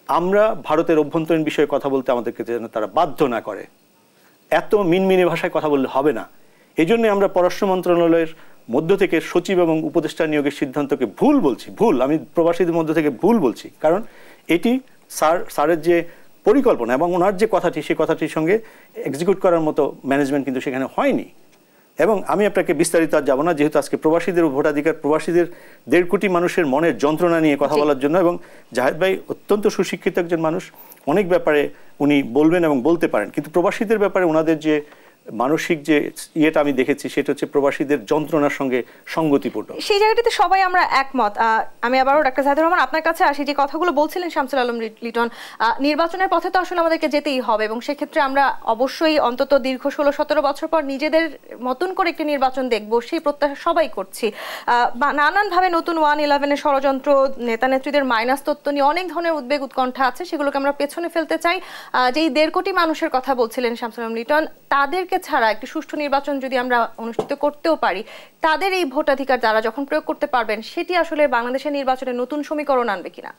আমরা ভারতের অভ্যন্তরীণ বিষয়ে কথা বলতে আমাদেরকে যেন তারা বাধ্য না করে। এত মিনমিনে ভাষায় কথা বললে হবে না। এই জন্য আমরা পররাষ্ট্র মন্ত্রণালয়ের মধ্য থেকে সচিব এবং উপদেষ্টা নিয়োগের সিদ্ধান্তকে ভুল বলছি, ভুল, আমি প্রবাসীদের মধ্য থেকে ভুল বলছি, কারণ এটি স্যারের যে পরিকল্পনা এবং ওনার যে কথাটি সেই কথাটির সঙ্গে এক্সিকিউট করার মতো ম্যানেজমেন্ট কিন্তু সেখানে হয়নি। এবং আমি আপনাকে বিস্তারিত আর যাব না, যেহেতু আজকে প্রবাসীদের ভোটাধিকার, প্রবাসীদের 1.5 কোটি মানুষের মনের যন্ত্রণা নিয়ে কথা বলার জন্য, এবং জাহেদ ভাই অত্যন্ত সুশিক্ষিত একজন মানুষ, অনেক ব্যাপারে উনি বলবেন এবং বলতে পারেন, কিন্তু প্রবাসীদের ব্যাপারে ওনাদের যে মানসিক যে ইয়েটা আমি দেখেছি সেটা হচ্ছে প্রবাসীদের যন্ত্রণার সঙ্গে সঙ্গতিপূর্ণ। সেই জায়গাটিতে সবাই আমরা একমত। আমি আবারও ডাক্তার জাহিদুর রহমান আপনার কাছে আসি, যে কথাগুলো বলছিলেন শামসুল আলম লিটন, নির্বাচনের পথে তো আসলে আমাদেরকে যেতেই হবে এবং সেক্ষেত্রে আমরা অবশ্যই অন্তত দীর্ঘ 16-17 বছর পর নিজেদের মতন করে একটি নির্বাচন দেখব, সেই প্রত্যাশা সবাই করছি। নানানভাবে নতুন 1-11-এর ষড়যন্ত্র, নেতা নেত্রীদের মাইনাস তত্ত্ব নিয়ে অনেক ধরনের উদ্বেগ উৎকণ্ঠা আছে, সেগুলোকে আমরা পেছনে ফেলতে চাই। যেই 1.5 কোটি মানুষের কথা বলছিলেন শামসুল আলম লিটন, তাদেরকে ছাড়া একটি সুষ্ঠু নির্বাচন যদি আমরা অনুষ্ঠিত করতেও পারি, তাদের এই ভোটাধিকার যারা যখন প্রয়োগ করতে পারবেন, সেটি আসলে বাংলাদেশের নির্বাচনে নতুন সমীকরণ আনবে কিনা?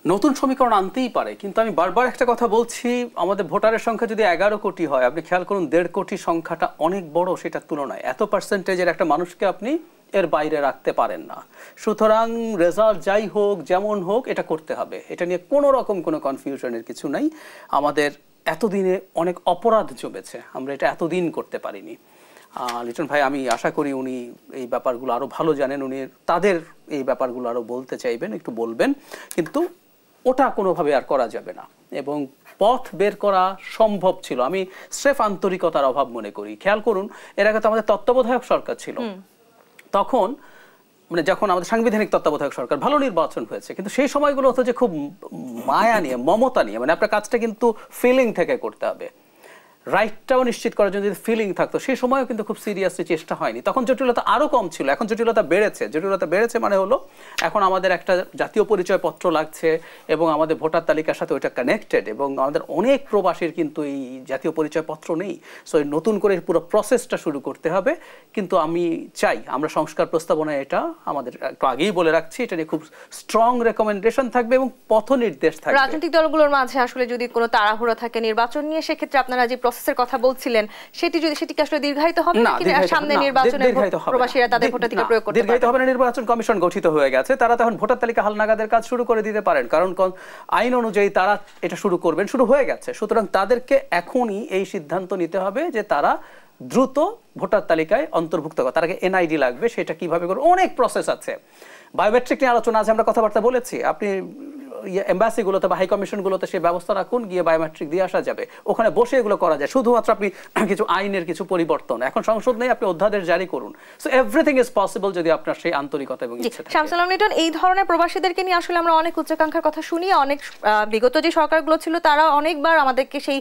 নতুন সমীকরণ আনতেই পারে, কিন্তু আমি বারবার একটা কথা বলছি, আমাদের ভোটারের সংখ্যা যদি 11 কোটি হয়, আপনি খেয়াল করুন 1.5 কোটি সংখ্যাটা অনেক বড়, সেটার তুলনায় এত পার্সেন্টেজের একটা মানুষকে আপনি এর বাইরে রাখতে পারেন না। সুতরাং রেজাল্ট যাই হোক, যেমন হোক, এটা করতে হবে, এটা নিয়ে কোনো রকম কোনো কনফিউশনের কিছু নাই। আমাদের এতদিনে অনেক অপরাধ জমেছে, আমরা এটা এতদিন করতে পারিনি। লিটন ভাই, আমি আশা করি উনি এই ব্যাপারগুলো আরও ভালো জানেন, উনি তাদের এই ব্যাপারগুলো আরও বলতে চাইবেন, একটু বলবেন, কিন্তু ওটা কোনোভাবে আর করা যাবে না এবং পথ বের করা সম্ভব ছিল। আমি স্রেফ আন্তরিকতার অভাব মনে করি। খেয়াল করুন, এর আগে তো আমাদের তত্ত্বাবধায়ক সরকার ছিল, তখন মানে যখন আমাদের সাংবিধানিক তত্ত্বাবধায়ক সরকার, ভালো নির্বাচন হয়েছে, কিন্তু সেই সময়গুলো হতো যে খুব মায়া নিয়ে, মমতা নিয়ে, মানে আপনার কাজটা কিন্তু ফিলিং থেকে করতে হবে, রাইটটাও নিশ্চিত করার জন্য যদি ফিলিং থাকতো, সেই সময়ও কিন্তু খুব সিরিয়াসলি চেষ্টা হয়নি। তখন জটিলতা আরও কম ছিল, এখন জটিলতা বেড়েছে। জটিলতা বেড়েছে মানে হলো এখন আমাদের একটা জাতীয় পরিচয়পত্র লাগছে এবং আমাদের ভোটার তালিকার সাথে ওইটা কানেক্টেড, এবং আমাদের অনেক প্রবাসীর কিন্তু এই জাতীয় পরিচয়পত্র নেই। সো নতুন করে পুরো প্রসেসটা শুরু করতে হবে। কিন্তু আমি চাই আমরা সংস্কার প্রস্তাবনায় এটা আমাদের একটু আগেই বলে রাখছি, এটা নিয়ে খুব স্ট্রং রেকমেন্ডেশন থাকবে এবং পথ নির্দেশ থাকবে। রাজনৈতিক দলগুলোর মাঝে আসলে যদি কোনো তাড়াহুড়ো থাকে নির্বাচন নিয়ে, সেক্ষেত্রে আপনারা যে প্রসেসের কথা বলছিলেন সেটিকে আসলে দীর্ঘায়িত হবে না, সামনে নির্বাচনে প্রবাসীরা তাদের ভোটাধিকার প্রয়োগ করতে পারবে? দীর্ঘায়িত হবে না। নির্বাচন কমিশন গঠিত হয়ে গেছে, তারা তখন ভোটার তালিকা হালনাগাদের কাজ শুরু করে দিতে পারেন, কারণ আইন অনুযায়ী তারা এটা শুরু করবেন, শুরু হয়ে গেছে। সুতরাং তাদেরকে এখনই এই সিদ্ধান্ত নিতে হবে যে তারা দ্রুত ভোটার তালিকায় অন্তর্ভুক্ত করে। তার আগে এনআইডি লাগবে, সেটা কিভাবে করবে, অনেক প্রসেস আছে। বায়োমেট্রিক নিয়ে আলোচনা আছে, আমরা কথাবার্তা বলেছি। আপনি এম্বাসিগুলোতে বা হাই কমিশনগুলোতে সেই ব্যবস্থা রাখুন, গিয়ে বায়োমেট্রিক দিয়ে আসা যাবে, ওখানে বসে এগুলো করা যায়। শুধুমাত্র আপনি কিছু আইনের কিছু পরিবর্তন, এখন সংসদ নেই, আপনি অধ্যাদেশ জারি করুন। সো এভরিথিং ইজ পসিবল যদি আপনার সেই আন্তরিকতা এবং ইচ্ছা থাকে। শামসুল আলম লিটন, এই ধরনের প্রবাসীদেরকে নিয়ে আসলে আমরা অনেক উচ্চাকাঙ্ক্ষার কথা শুনি, অনেক বিগত যে সরকারগুলো ছিল তারা অনেকবার আমাদেরকে সেই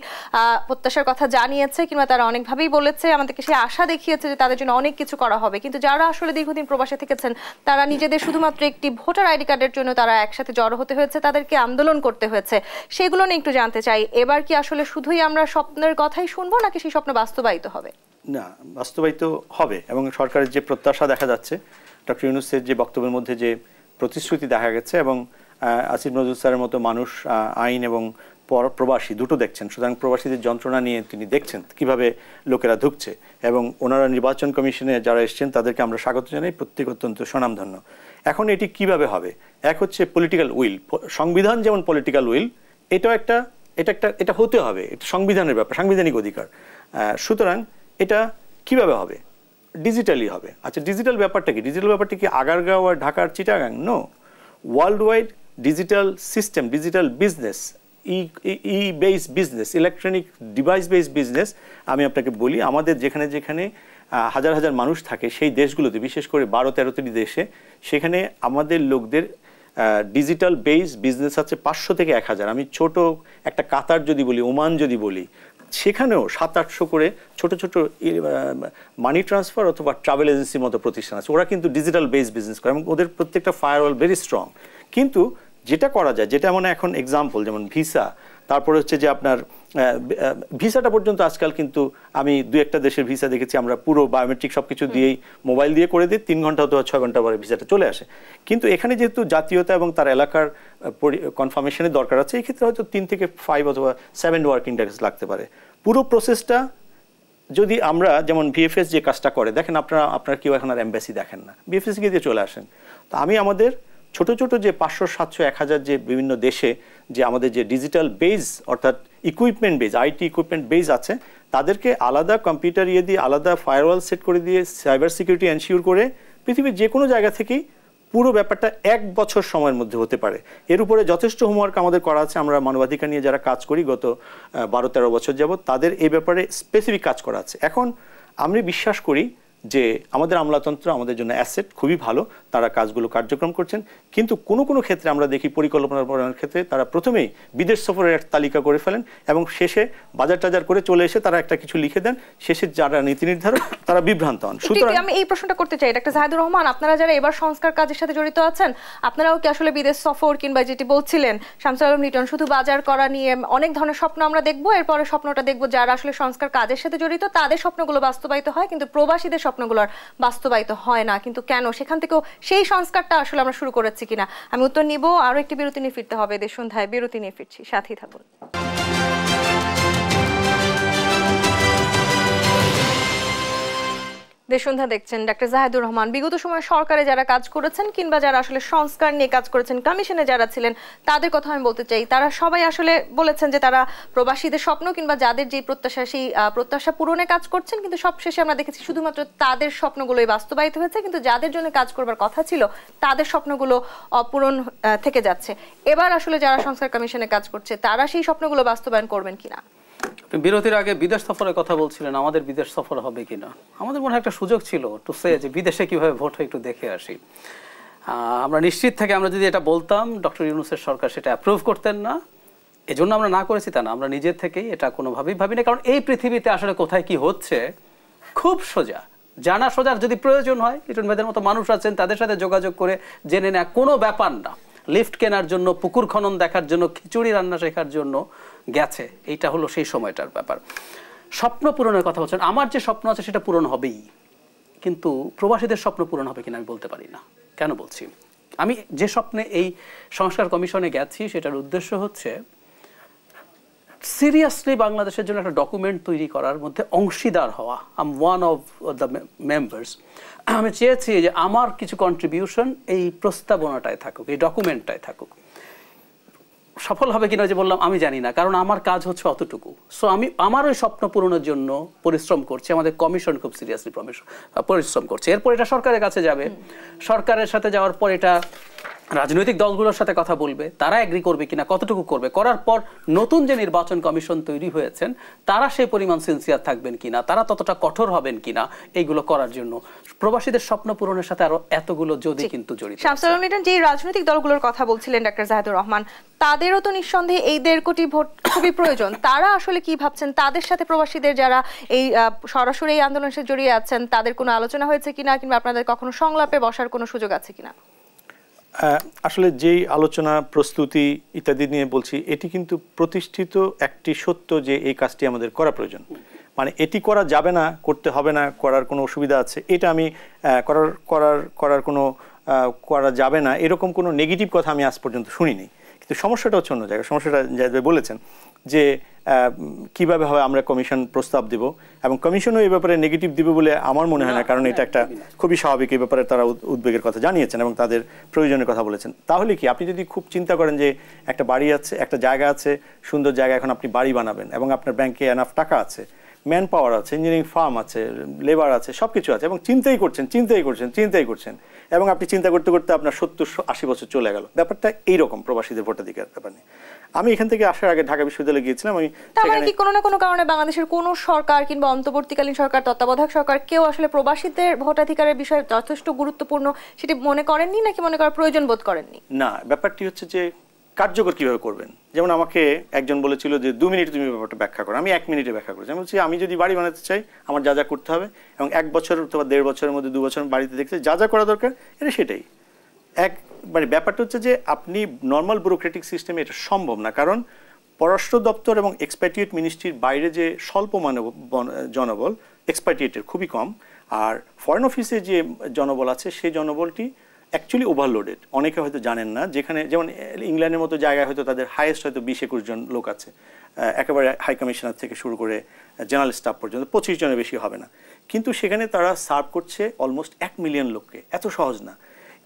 প্রত্যাশার কথা জানিয়েছে, কিংবা তারা অনেকভাবেই বলেছে, আমাদেরকে সেই আশা দেখিয়েছে যে তাদের জন্য অনেক কিছু করা হবে। কিন্তু যারা আসলে দীর্ঘদিন প্রবাসে থেকেছেন, তারা নিজেদের শুধুমাত্র একটি ভোটার আইডি কার্ডের জন্য তারা একসাথে জড়ো হতে হয়েছে, তাদেরকে আন্দোলন করতে হয়েছে। সেগুলো নিয়ে একটু জানতে চাই, এবার কি আসলে শুধুই আমরা স্বপ্নের কথাই শুনবো, নাকি সেই স্বপ্ন বাস্তবায়িত হবে? না, বাস্তবায়িত হবে এবং সরকারের যে প্রত্যাশা দেখা যাচ্ছে, ডক্টর ইউনূসের যে বক্তব্যের মধ্যে যে প্রতিশ্রুতি দেখা গেছে, এবং আসিফ নজরুল স্যারের মতো মানুষ আইন এবং প্রবাসী দুটো দেখছেন, সুতরাং প্রবাসীদের যন্ত্রণা নিয়ে তিনি দেখছেন কিভাবে লোকেরা ঢুকছে, এবং ওনারা নির্বাচন কমিশনে যারা এসছেন তাদেরকে আমরা স্বাগত জানাই, প্রত্যেক অত্যন্ত স্বনামধন্য। এখন এটি কিভাবে হবে? এক হচ্ছে পলিটিক্যাল উইল, সংবিধান যেমন পলিটিক্যাল উইল, এটা হতে হবে, এটা সংবিধানের ব্যাপার, সাংবিধানিক অধিকার। সুতরাং এটা কিভাবে হবে? ডিজিটালি হবে। আচ্ছা, ডিজিটাল ব্যাপারটা কি? ডিজিটাল ব্যাপারটা কি আগারগাঁও আর ঢাকার Chittagong? No, world wide digital system, digital business, e base business, electronic device base business. আমি আপনাকে বলি, আমাদের যেখানে যেখানে হাজার হাজার মানুষ থাকে সেই দেশগুলোতে, বিশেষ করে 12-13টি দেশে, সেখানে আমাদের লোকদের ডিজিটাল বেস বিজনেস আছে 500 থেকে 1000। আমি ছোট একটা কাতার যদি বলি, ওমান যদি বলি, সেখানেও 700-800 করে ছোট ছোট মানি ট্রান্সফার অথবা ট্রাভেল এজেন্সির মতো প্রতিষ্ঠান আছে। ওরা কিন্তু ডিজিটাল বেস বিজনেস করে এবং ওদের প্রত্যেকটা ফায়ারওয়াল ভেরি স্ট্রং। কিন্তু যেটা করা যায়, যেটা মানে এখন এক্সাম্পল, যেমন ভিসা, তারপরে হচ্ছে যে আপনার ভিসাটা পর্যন্ত আজকাল কিন্তু আমি 2-1টা দেশের ভিসা দেখেছি আমরা পুরো বায়োমেট্রিক সবকিছু দিয়েই মোবাইল দিয়ে করে দিই, 3 ঘন্টা অথবা 6 ঘন্টা পরে ভিসাটা চলে আসে। কিন্তু এখানে যেহেতু জাতীয়তা এবং তার এলাকার কনফার্মেশনের দরকার আছে, এই ক্ষেত্রে হয়তো 3 থেকে 5 অথবা 7 ওয়ার্কিং ডেজ লাগতে পারে। পুরো প্রসেসটা যদি আমরা যেমন ভিএফএস যে কাজটা করে, দেখেন আপনারা কেউ এখন আর এমবাসি দেখেন না, ভিএফএস গিয়ে দিয়ে চলে আসেন। তো আমি আমাদের ছোট ছোট যে 500, 700, 1000 যে বিভিন্ন দেশে যে আমাদের যে ডিজিটাল বেজ অর্থাৎ equipment base, IT equipment base আছে, তাদেরকে আলাদা কম্পিউটার দিয়ে আলাদা ফায়ারওয়াল সেট করে দিয়ে সাইবার সিকিউরিটি এনশিওর করে পৃথিবীর যে কোনো জায়গা থেকেই পুরো ব্যাপারটা 1 বছর সময়ের মধ্যে হতে পারে। এর উপরে যথেষ্ট হোমওয়ার্ক আমাদের করা আছে। আমরা মানবাধিকার নিয়ে যারা কাজ করি গত 12-13 বছর যাবত, তাদের এই ব্যাপারে স্পেসিফিক কাজ করা আছে। এখন আমি বিশ্বাস করি যে আমাদের আমলাতন্ত্র আমাদের জন্য অ্যাসেট, খুবই ভালো, তারা কাজগুলো কার্যক্রম করছেন। কিন্তু কোনো কোনো ক্ষেত্রে আমরা দেখি পরিকল্পনা প্রণয়নের ক্ষেত্রে তারা প্রথমেই বিদেশ সফরের একটা তালিকা করে ফেলেন এবং শেষে বাজার টাজার করে চলে এসে তারা একটা কিছু লিখে দেন, শেষে যারা নীতি নির্ধারক তারা বিভ্রান্ত হন। সুতরাং আমি এই প্রশ্নটা করতে চাই, ডাক্তার জাহিদুর রহমান, আপনারা যারা এবার সংস্কার কাজের সাথে জড়িত আছেন, আপনারাও কি আসলে বিদেশ সফর কিংবা যেটি বলছিলেন শামসুল আলম লিটন, শুধু বাজার করা নিয়ে অনেক ধরনের স্বপ্ন আমরা দেখবো, এরপরে স্বপ্নটা দেখবো যারা আসলে সংস্কার কাজের সাথে জড়িত তাদের স্বপ্নগুলো বাস্তবায়িত হয়, কিন্তু প্রবাসীদের স্বপ্নগুলো বাস্তবায়িত হয় না। কিন্তু কেন? সেখান থেকেও সেই সংস্কারটা আসলে আমরা শুরু করেছি কিনা? আমি উত্তর নিব। আরো একটি বিরতি নিয়ে ফিরতে হবে। দেশ সন্ধ্যায় বিরতি নিয়ে ফিরছি, সাথেই থাকুন। দেশ সন্ধ্যা দেখছেন, ডাক্তার জাহিদুর রহমান। বিগত সময়ে সরকারে যারা কাজ করেছেন কিংবা যারা আসলে সংস্কার নিয়ে কাজ করেছেন, কমিশনে যারা ছিলেন, তাদের কথা আমি বলতে চাই। তারা সবাই আসলে বলেছেন যে তারা প্রবাসীদের স্বপ্ন কিংবা যাদের যে প্রত্যাশা, সেই প্রত্যাশা পূরণে কাজ করছেন, কিন্তু সবশেষে আমরা দেখেছি শুধুমাত্র তাদের স্বপ্নগুলোই বাস্তবায়িত হয়েছে, কিন্তু যাদের জন্য কাজ করবার কথা ছিল তাদের স্বপ্নগুলো অপূরণ থেকে যাচ্ছে। এবার আসলে যারা সংস্কার কমিশনে কাজ করছে তারা সেই স্বপ্নগুলো বাস্তবায়ন করবেন কিনা? বিরতির আগে বিদেশ সফরের কথা বলছিলেন, আমাদের বিদেশ সফর হবে কিনা। আমাদের মনে হয় একটা সুযোগ ছিল টু সে যে বিদেশে কিভাবে ভোট হয় একটু দেখে আসি। আমরা নিশ্চিত থেকে আমরা যদি এটা বলতাম, ডক্টর ইউনূসের সরকার সেটা অ্যাপ্রুভ করতেন না, এজন্য আমরা না করেছি তা না, আমরা নিজের থেকেই এটা কোনোভাবেই ভাবি না। কারণ এই পৃথিবীতে আসলে কোথায় কি হচ্ছে খুব সোজা জানা, সোজার যদি প্রয়োজন হয় লিটন ভাইদের মতো মানুষ আছেন, তাদের সাথে যোগাযোগ করে জেনে নেওয়া কোনো ব্যাপার না। লিফট কেনার জন্য, পুকুর খনন দেখার জন্য, খিচুড়ি রান্না শেখার জন্য গেছে, এইটা হলো সেই সময়টার ব্যাপার। স্বপ্ন পূরণের কথা বলছেন, আমার যে স্বপ্ন আছে সেটা পূরণ হবেই, কিন্তু প্রবাসীদের স্বপ্ন পূরণ হবে কিনা আমি বলতে পারি না। কেন বলছি? আমি যে স্বপ্নে এই সংস্কার কমিশনে গেছি সেটার উদ্দেশ্য হচ্ছে সিরিয়াসলি বাংলাদেশের জন্য একটা ডকুমেন্ট তৈরি করার মধ্যে অংশীদার হওয়া। আম ওয়ান অফ দ্য মেম্বার্স। আমি চেয়েছি যে আমার কিছু কন্ট্রিবিউশন এই প্রস্তাবনাটায় থাকুক, এই ডকুমেন্টটায় থাকুক। সফল হবে কিনা যে বললাম আমি জানি না, কারণ আমার কাজ হচ্ছে অতটুকু। সো আমি আমার ওই স্বপ্ন পূরণের জন্য পরিশ্রম করছি, আমাদের কমিশন খুব সিরিয়াসলি পরিশ্রম করছে। এরপর এটা সরকারের কাছে যাবে, সরকারের সাথে যাওয়ার পর এটা রাজনৈতিক দলগুলোর সাথে কথা বলবে, তারা এগ্রি করবে কিনা, কতটুকু করবে, করার পর নতুন যে নির্বাচন কমিশন তৈরি হয়েছেন তারা সেই পরিমাণ সিনসিয়ার থাকবেন কিনা, তারা ততটা কঠোর হবেন কিনা, এইগুলো করার জন্য প্রবাসীদের স্বপ্ন পূরণের সাথে আরো এতগুলো যদি কিন্তু জড়িত। শামসুল আলম লিটন, যে রাজনৈতিক দলগুলোর কথা বলছিলেন ডাক্তার জাহিদুর রহমান, তাদেরও তো নিঃসন্দেহে এই 1.5 কোটি ভোট খুবই প্রয়োজন। তারা আসলে কি ভাবছেন? তাদের সাথে প্রবাসীদের যারা এই সরাসরি এই আন্দোলনের সাথে জড়িয়ে আছেন তাদের কোনো আলোচনা হয়েছে কিনা, কিংবা আপনাদের কখনো সংলাপে বসার কোনো সুযোগ আছে কিনা? আসলে যেই আলোচনা, প্রস্তুতি ইত্যাদি নিয়ে বলছি, এটি কিন্তু প্রতিষ্ঠিত একটি সত্য যে এই কাজটি আমাদের করা প্রয়োজন। মানে এটি করা যাবে না, করতে হবে না, করার কোনো অসুবিধা আছে, এটা আমি করার কোনো করা যাবে না এরকম কোনো নেগেটিভ কথা আমি আজ পর্যন্ত শুনিনি। কিন্তু সমস্যাটা হচ্ছে অন্য জায়গায়। সমস্যাটা যাদের বলেছেন যে কিভাবে হবে আমরা কমিশন প্রস্তাব দেব, এবং কমিশনও এই ব্যাপারে নেগেটিভ দিবে বলে আমার মনে হয় না, কারণ এটা একটা খুবই স্বাভাবিক। এই ব্যাপারে তারা উদ্বেগের কথা জানিয়েছেন এবং তাদের প্রয়োজনের কথা বলেছেন। তাহলে কি আপনি যদি খুব চিন্তা করেন যে একটা বাড়ি আছে, একটা জায়গা আছে, সুন্দর জায়গা, এখন আপনি বাড়ি বানাবেন এবং আপনার ব্যাংকে এনাফ টাকা আছে, ম্যান পাওয়ার আছে, ইঞ্জিনিয়ারিং ফার্ম আছে, লেবার আছে, সব কিছু আছে, এবং চিন্তাই করছেন এবং আপনি চিন্তা করতে করতে আপনার 70-80 বছর চলে গেল। ব্যাপারটা এইরকম প্রবাসীদের ভোটাধিকার ব্যাপার নিয়ে। আমি এখান থেকে আসার আগে ঢাকা বিশ্ববিদ্যালয়ে গিয়েছিলাম। আমি কি কোনো না কোনো কারণে বাংলাদেশের কোনো সরকার কিংবা অন্তর্বর্তীকালীন সরকার, তত্ত্বাবধায়ক সরকার কেউ আসলে প্রবাসীদের ভোটাধিকারের বিষয়ে যথেষ্ট গুরুত্বপূর্ণ সেটি মনে করেননি, নাকি মনে করার প্রয়োজন বোধ করেননি? না, ব্যাপারটি হচ্ছে যে কার্যকর কিভাবে করবেন। যেমন আমাকে একজন বলেছিল যে 2 মিনিট তুমি ব্যাপারটা ব্যাখ্যা করো। আমি 1 মিনিটে ব্যাখ্যা করেছি। আমি বলছি আমি যদি বাড়ি বানাতে চাই আমার যা যা করতে হবে, এবং 1 বছর অথবা 1.5 বছরের মধ্যে 2 বছর বাড়িতে দেখতে যা যা করা দরকার এটা সেটাই। মানে ব্যাপারটা হচ্ছে যে আপনি নর্মাল ব্যুরোক্রেটিক সিস্টেমে এটা সম্ভব না, কারণ পররাষ্ট্র দপ্তর এবং এক্সপ্যাট্রিয়েট মিনিস্ট্রির বাইরে যে স্বল্প জনবল এক্সপ্যাট্রিয়েটের খুবই কম, আর ফরেন অফিসে যে জনবল আছে সেই জনবলটি অ্যাকচুয়ালি ওভারলোডেড। অনেকে হয়তো জানেন না, যেখানে যেমন ইংল্যান্ডের মতো জায়গায় হয়তো তাদের হাইয়েস্ট হয়তো 20-21 জন লোক আছে, একেবারে হাই কমিশনার থেকে শুরু করে জেনারেল স্টাফ পর্যন্ত 25 জনের বেশি হবে না, কিন্তু সেখানে তারা সার্ভ করছে অলমোস্ট 1 মিলিয়ন লোককে। এত সহজ না।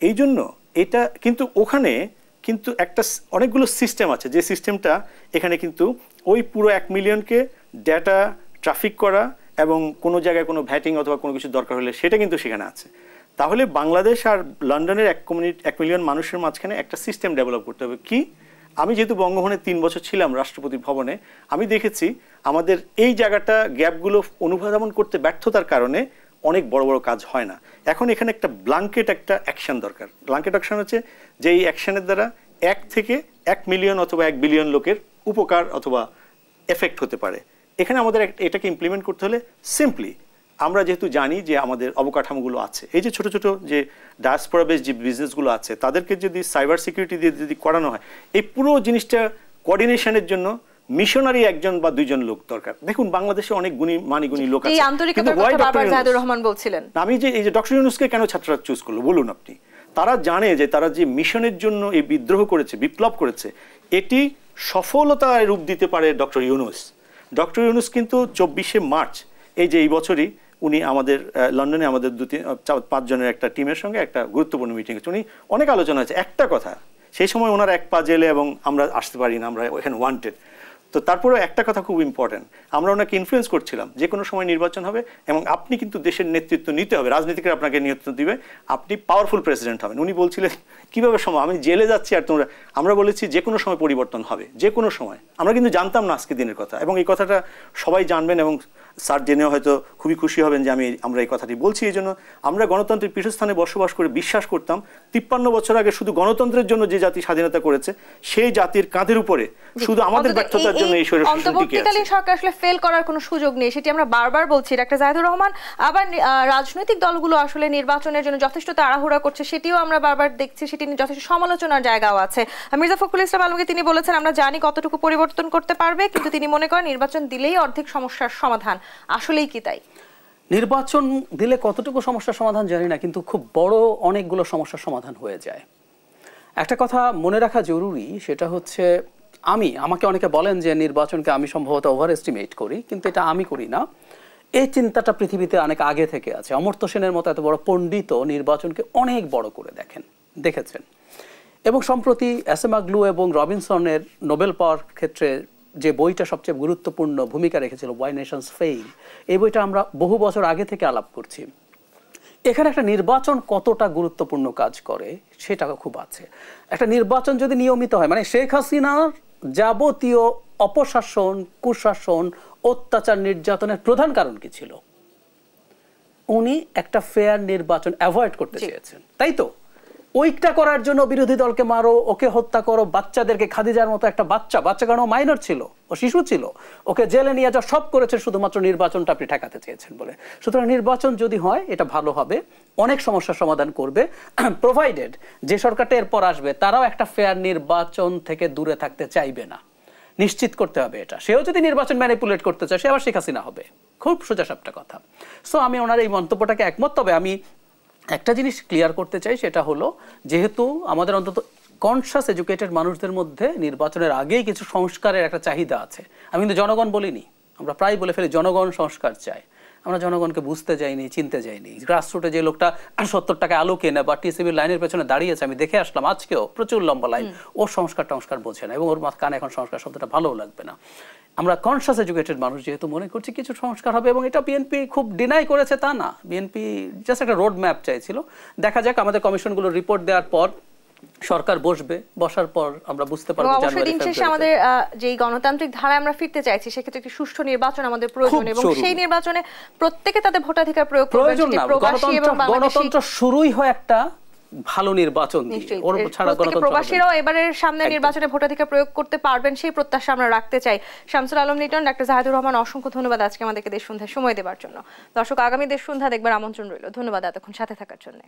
এই জন্য এটা কিন্তু ওখানে কিন্তু একটা অনেকগুলো সিস্টেম আছে, যে সিস্টেমটা এখানে কিন্তু ওই পুরো 1 মিলিয়নকে ডেটা ট্রাফিক করা এবং কোনো জায়গায় কোনো ভ্যাটিং অথবা কোনো কিছু দরকার হলে সেটা কিন্তু সেখানে আছে। তাহলে বাংলাদেশ আর লন্ডনের 1 মিলিয়ন মানুষের মাঝখানে একটা সিস্টেম ডেভেলপ করতে হবে। কি, আমি যেহেতু বঙ্গভবনে 3 বছর ছিলাম রাষ্ট্রপতি ভবনে, আমি দেখেছি আমাদের এই জায়গাটা গ্যাপগুলো অনুধাবন করতে ব্যর্থতার কারণে অনেক বড় বড় কাজ হয় না। এখন এখানে একটা ব্ল্যাঙ্কেট একটা অ্যাকশন দরকার। ব্ল্যাঙ্কেট অ্যাকশন হচ্ছে যে এই অ্যাকশনের দ্বারা 1 থেকে 1 মিলিয়ন অথবা 1 বিলিয়ন লোকের উপকার অথবা এফেক্ট হতে পারে। এখানে আমাদের এটাকে ইমপ্লিমেন্ট করতে হলে সিম্পলি আমরা যেহেতু জানি যে আমাদের অবকাঠামোগুলো আছে, এই যে ছোট ছোট যে ডায়াসপোরা বেস যে বিজনেসগুলো আছে তাদেরকে যদি সাইবার সিকিউরিটি দিয়ে যদি করানো হয়, এই পুরো জিনিসটা কোঅর্ডিনেশনের জন্য মিশনারি 1 জন বা 2 জন লোক দরকার। দেখুন বাংলাদেশে অনেক মানিগুণী লোক আছে, এই আন্তরিকতার কথা বারবার জাহিদুর রহমান বলছিলেন। আমি যে এই যে ডক্টর ইউনূসকে কেন ছাত্ররা চুজ করলো বলুন আপনি? তারা জানে যে তারা যে মিশনের জন্য এই বিদ্রোহ করেছে, বিপ্লব করেছে, এটি সফলতায় রূপ দিতে পারে ডক্টর ইউনূস। ডক্টর ইউনূস কিন্তু 24শে মার্চ এই যে এই বছরই উনি আমাদের লন্ডনে আমাদের 2-5 জনের একটা টিমের সঙ্গে একটা গুরুত্বপূর্ণ মিটিং হচ্ছে। উনি অনেক আলোচনা হয়েছে, একটা কথা, সেই সময় ওনার 1 পা জেলে এবং আমরা আসতে পারি না, আমরা ওখানে ওয়ান্টেড। তো তারপরেও একটা কথা খুব ইম্পর্টেন্ট, আমরা ওনাকে ইনফ্লুয়েন্স করছিলাম যে কোনো সময় নির্বাচন হবে এবং আপনি কিন্তু দেশের নেতৃত্ব নিতে হবে, রাজনীতিকরা আপনাকে নেতৃত্ব দিবে, আপনি পাওয়ারফুল প্রেসিডেন্ট হবেন। উনি বলছিলেন কীভাবে সময়, আমি জেলে যাচ্ছি আর তোমরা, আমরা বলেছি যে কোনো সময় পরিবর্তন হবে, যে কোনো সময়। আমরা কিন্তু জানতাম না আজকে দিনের কথা, এবং এই কথাটা সবাই জানবেন এবং স্যার জেনেও হয়তো খুবই খুশি হবেন যে আমরা এই কথাটি বলছি। এই জন্য আমরা গণতন্ত্রের পীঠস্থানে বসবাস করে বিশ্বাস করতাম 53 বছর আগে শুধু গণতন্ত্রের জন্য যে জাতি স্বাধীনতা করেছে সেই জাতির কাঁধের উপরে শুধু আমাদের ব্যর্থতার জন্য এই অন্তর্বর্তীকালীন সরকার আসলে ফেল করার কোনো সুযোগ নেই, সেটি আমরা বারবার বলছি। ডাক্তার জাহিদুর রহমান, আবার রাজনৈতিক দলগুলো আসলে নির্বাচনের জন্য যথেষ্ট তাড়াহুড়া করছে, সেটিও আমরা বারবার দেখছি, সেটি নিয়ে যথেষ্ট সমালোচনার জায়গাও আছে। মির্জা ফখরুল ইসলাম আলমগীর তিনি বলেছেন আমরা জানি কতটুকু পরিবর্তন করতে পারবে, কিন্তু তিনি মনে করেন নির্বাচন দিলেই অর্ধেক সমস্যার সমাধান। আসলেই কি তাই? নির্বাচন দিলে কতটুকু সমস্যার সমাধান জানি না, কিন্তু খুব বড় অনেকগুলো সমস্যার সমাধান হয়ে যায়। একটা কথা মনে রাখা জরুরি, সেটা হচ্ছে আমাকে অনেকে বলেন যে নির্বাচনকে আমি সম্ভবত ওভার এস্টিমেট করি, কিন্তু এটা আমি করি না। এই চিন্তাটা পৃথিবীতে অনেক আগে থেকে আছে। অমর্ত্য সেনের মতো এত বড় পণ্ডিত নির্বাচনকে অনেক বড় করে দেখেছেন। এবং সম্প্রতি এসেমাগ্লু এবং রবিনসনের নোবেল পাওয়ার ক্ষেত্রে যে বইটা সবচেয়ে গুরুত্বপূর্ণ ভূমিকা রেখেছিল, ওয়াই নেশনস ফেইল, এই বইটা আমরা বহু বছর আগে থেকে আলাপ করছি। এখানে একটা নির্বাচন কতটা গুরুত্বপূর্ণ কাজ করে সেটা খুব আছে। একটা নির্বাচন যদি নিয়মিত হয়, মানে শেখ হাসিনার যাবতীয় অপশাসন, কুশাসন, অত্যাচার, নির্যাতনের প্রধান কারণ কি ছিল? উনি একটা ফেয়ার নির্বাচন অ্যাভয়েড করতে চেয়েছেন, তাই তো? ওইটা করার জন্য বিরোধী দলকে মারো, ওকে হত্যা করো, বাচ্চাদেরকে, খাদিজার মতো একটা বাচ্চা কারণ ও মাইনর ছিল, ও শিশু ছিল, ওকে জেলে নিয়ে যাওয়া সব করেছে শুধুমাত্র নির্বাচনটা আপনি ঠেকাতে চেয়েছেন বলে। সুতরাং নির্বাচন যদি হয় এটা ভালো হবে, অনেক সমস্যার সমাধান করবে, প্রোভাইডেড যে সরকারটা এরপর আসবে তারাও একটা ফেয়ার নির্বাচন থেকে দূরে থাকতে চাইবে না। নিশ্চিত করতে হবে এটা। সেও যদি নির্বাচন ম্যানিপুলেট করতে চায় সে আবার শেখ হাসিনা হবে। খুব সোজাসাপটা কথা। সো আমি ওনার এই মন্তব্যটাকে একমত। তবে আমি একটা জিনিস ক্লিয়ার করতে চাই, সেটা হলো যেহেতু আমাদের অন্তত কনসাস এডুকেটেড মানুষদের মধ্যে নির্বাচনের আগেই কিছু সংস্কারের একটা চাহিদা আছে। আমি কিন্তু জনগণ বলিনি, আমরা প্রায় বলে ফেলি জনগণ সংস্কার চাই। আমরা জনগণকে বুঝতে যাইনি, চিনতে যাইনি। গ্রাসরুটে যে লোকটা 70 টাকা আলু কেনে বা টিসিবির লাইনের পেছনে দাঁড়িয়েছে, আমি দেখে আসলাম আজকেও প্রচুর লম্বা লাইন, ওর সংস্কার বোঝে না এবং ওর কানে এখন সংস্কার শব্দটা ভালোও লাগবে না। আমরা কনসাস এডুকেটেড মানুষ যেহেতু মনে করছি কিছু সংস্কার হবে, এবং এটা বিএনপি খুব ডিনাই করেছে তা না। বিএনপি জাস্ট একটা রোড ম্যাপ চাইছিল। দেখা যাক আমাদের কমিশনগুলো রিপোর্ট দেওয়ার পর সরকার বসার পর আমরা বুঝতে পারবো। অবশ্যই দিন শেষে আমাদের যেই গণতান্ত্রিক ধারায় আমরা ফিরতে চাইছি, সেক্ষেত্রে একটি সুষ্ঠু নির্বাচন আমাদের প্রয়োজন, এবং সেই নির্বাচনে প্রত্যেকে তাদের ভোটাধিকার প্রয়োগ করবেন। গণতন্ত্র শুরুই হয় একটা ভালো নির্বাচন দিয়ে। ওর ছাড়া গণতন্ত্র, প্রবাসীরাও এবারের সামনে নির্বাচনে ভোটাধিকার প্রয়োগ করতে পারবেন সেই প্রত্যাশা আমরা রাখতে চাই। শামসুল আলম লিটন, ডাক্তার জাহিদুর রহমান, অসংখ্য ধন্যবাদ আজকে আমাদেরকে দেশ সন্ধ্যায় সময় দেওয়ার জন্য। দর্শক, আগামী দেশ সন্ধ্যা দেখবার আমন্ত্রণ রইল। ধন্যবাদ এতক্ষণ সাথে থাকার জন্য।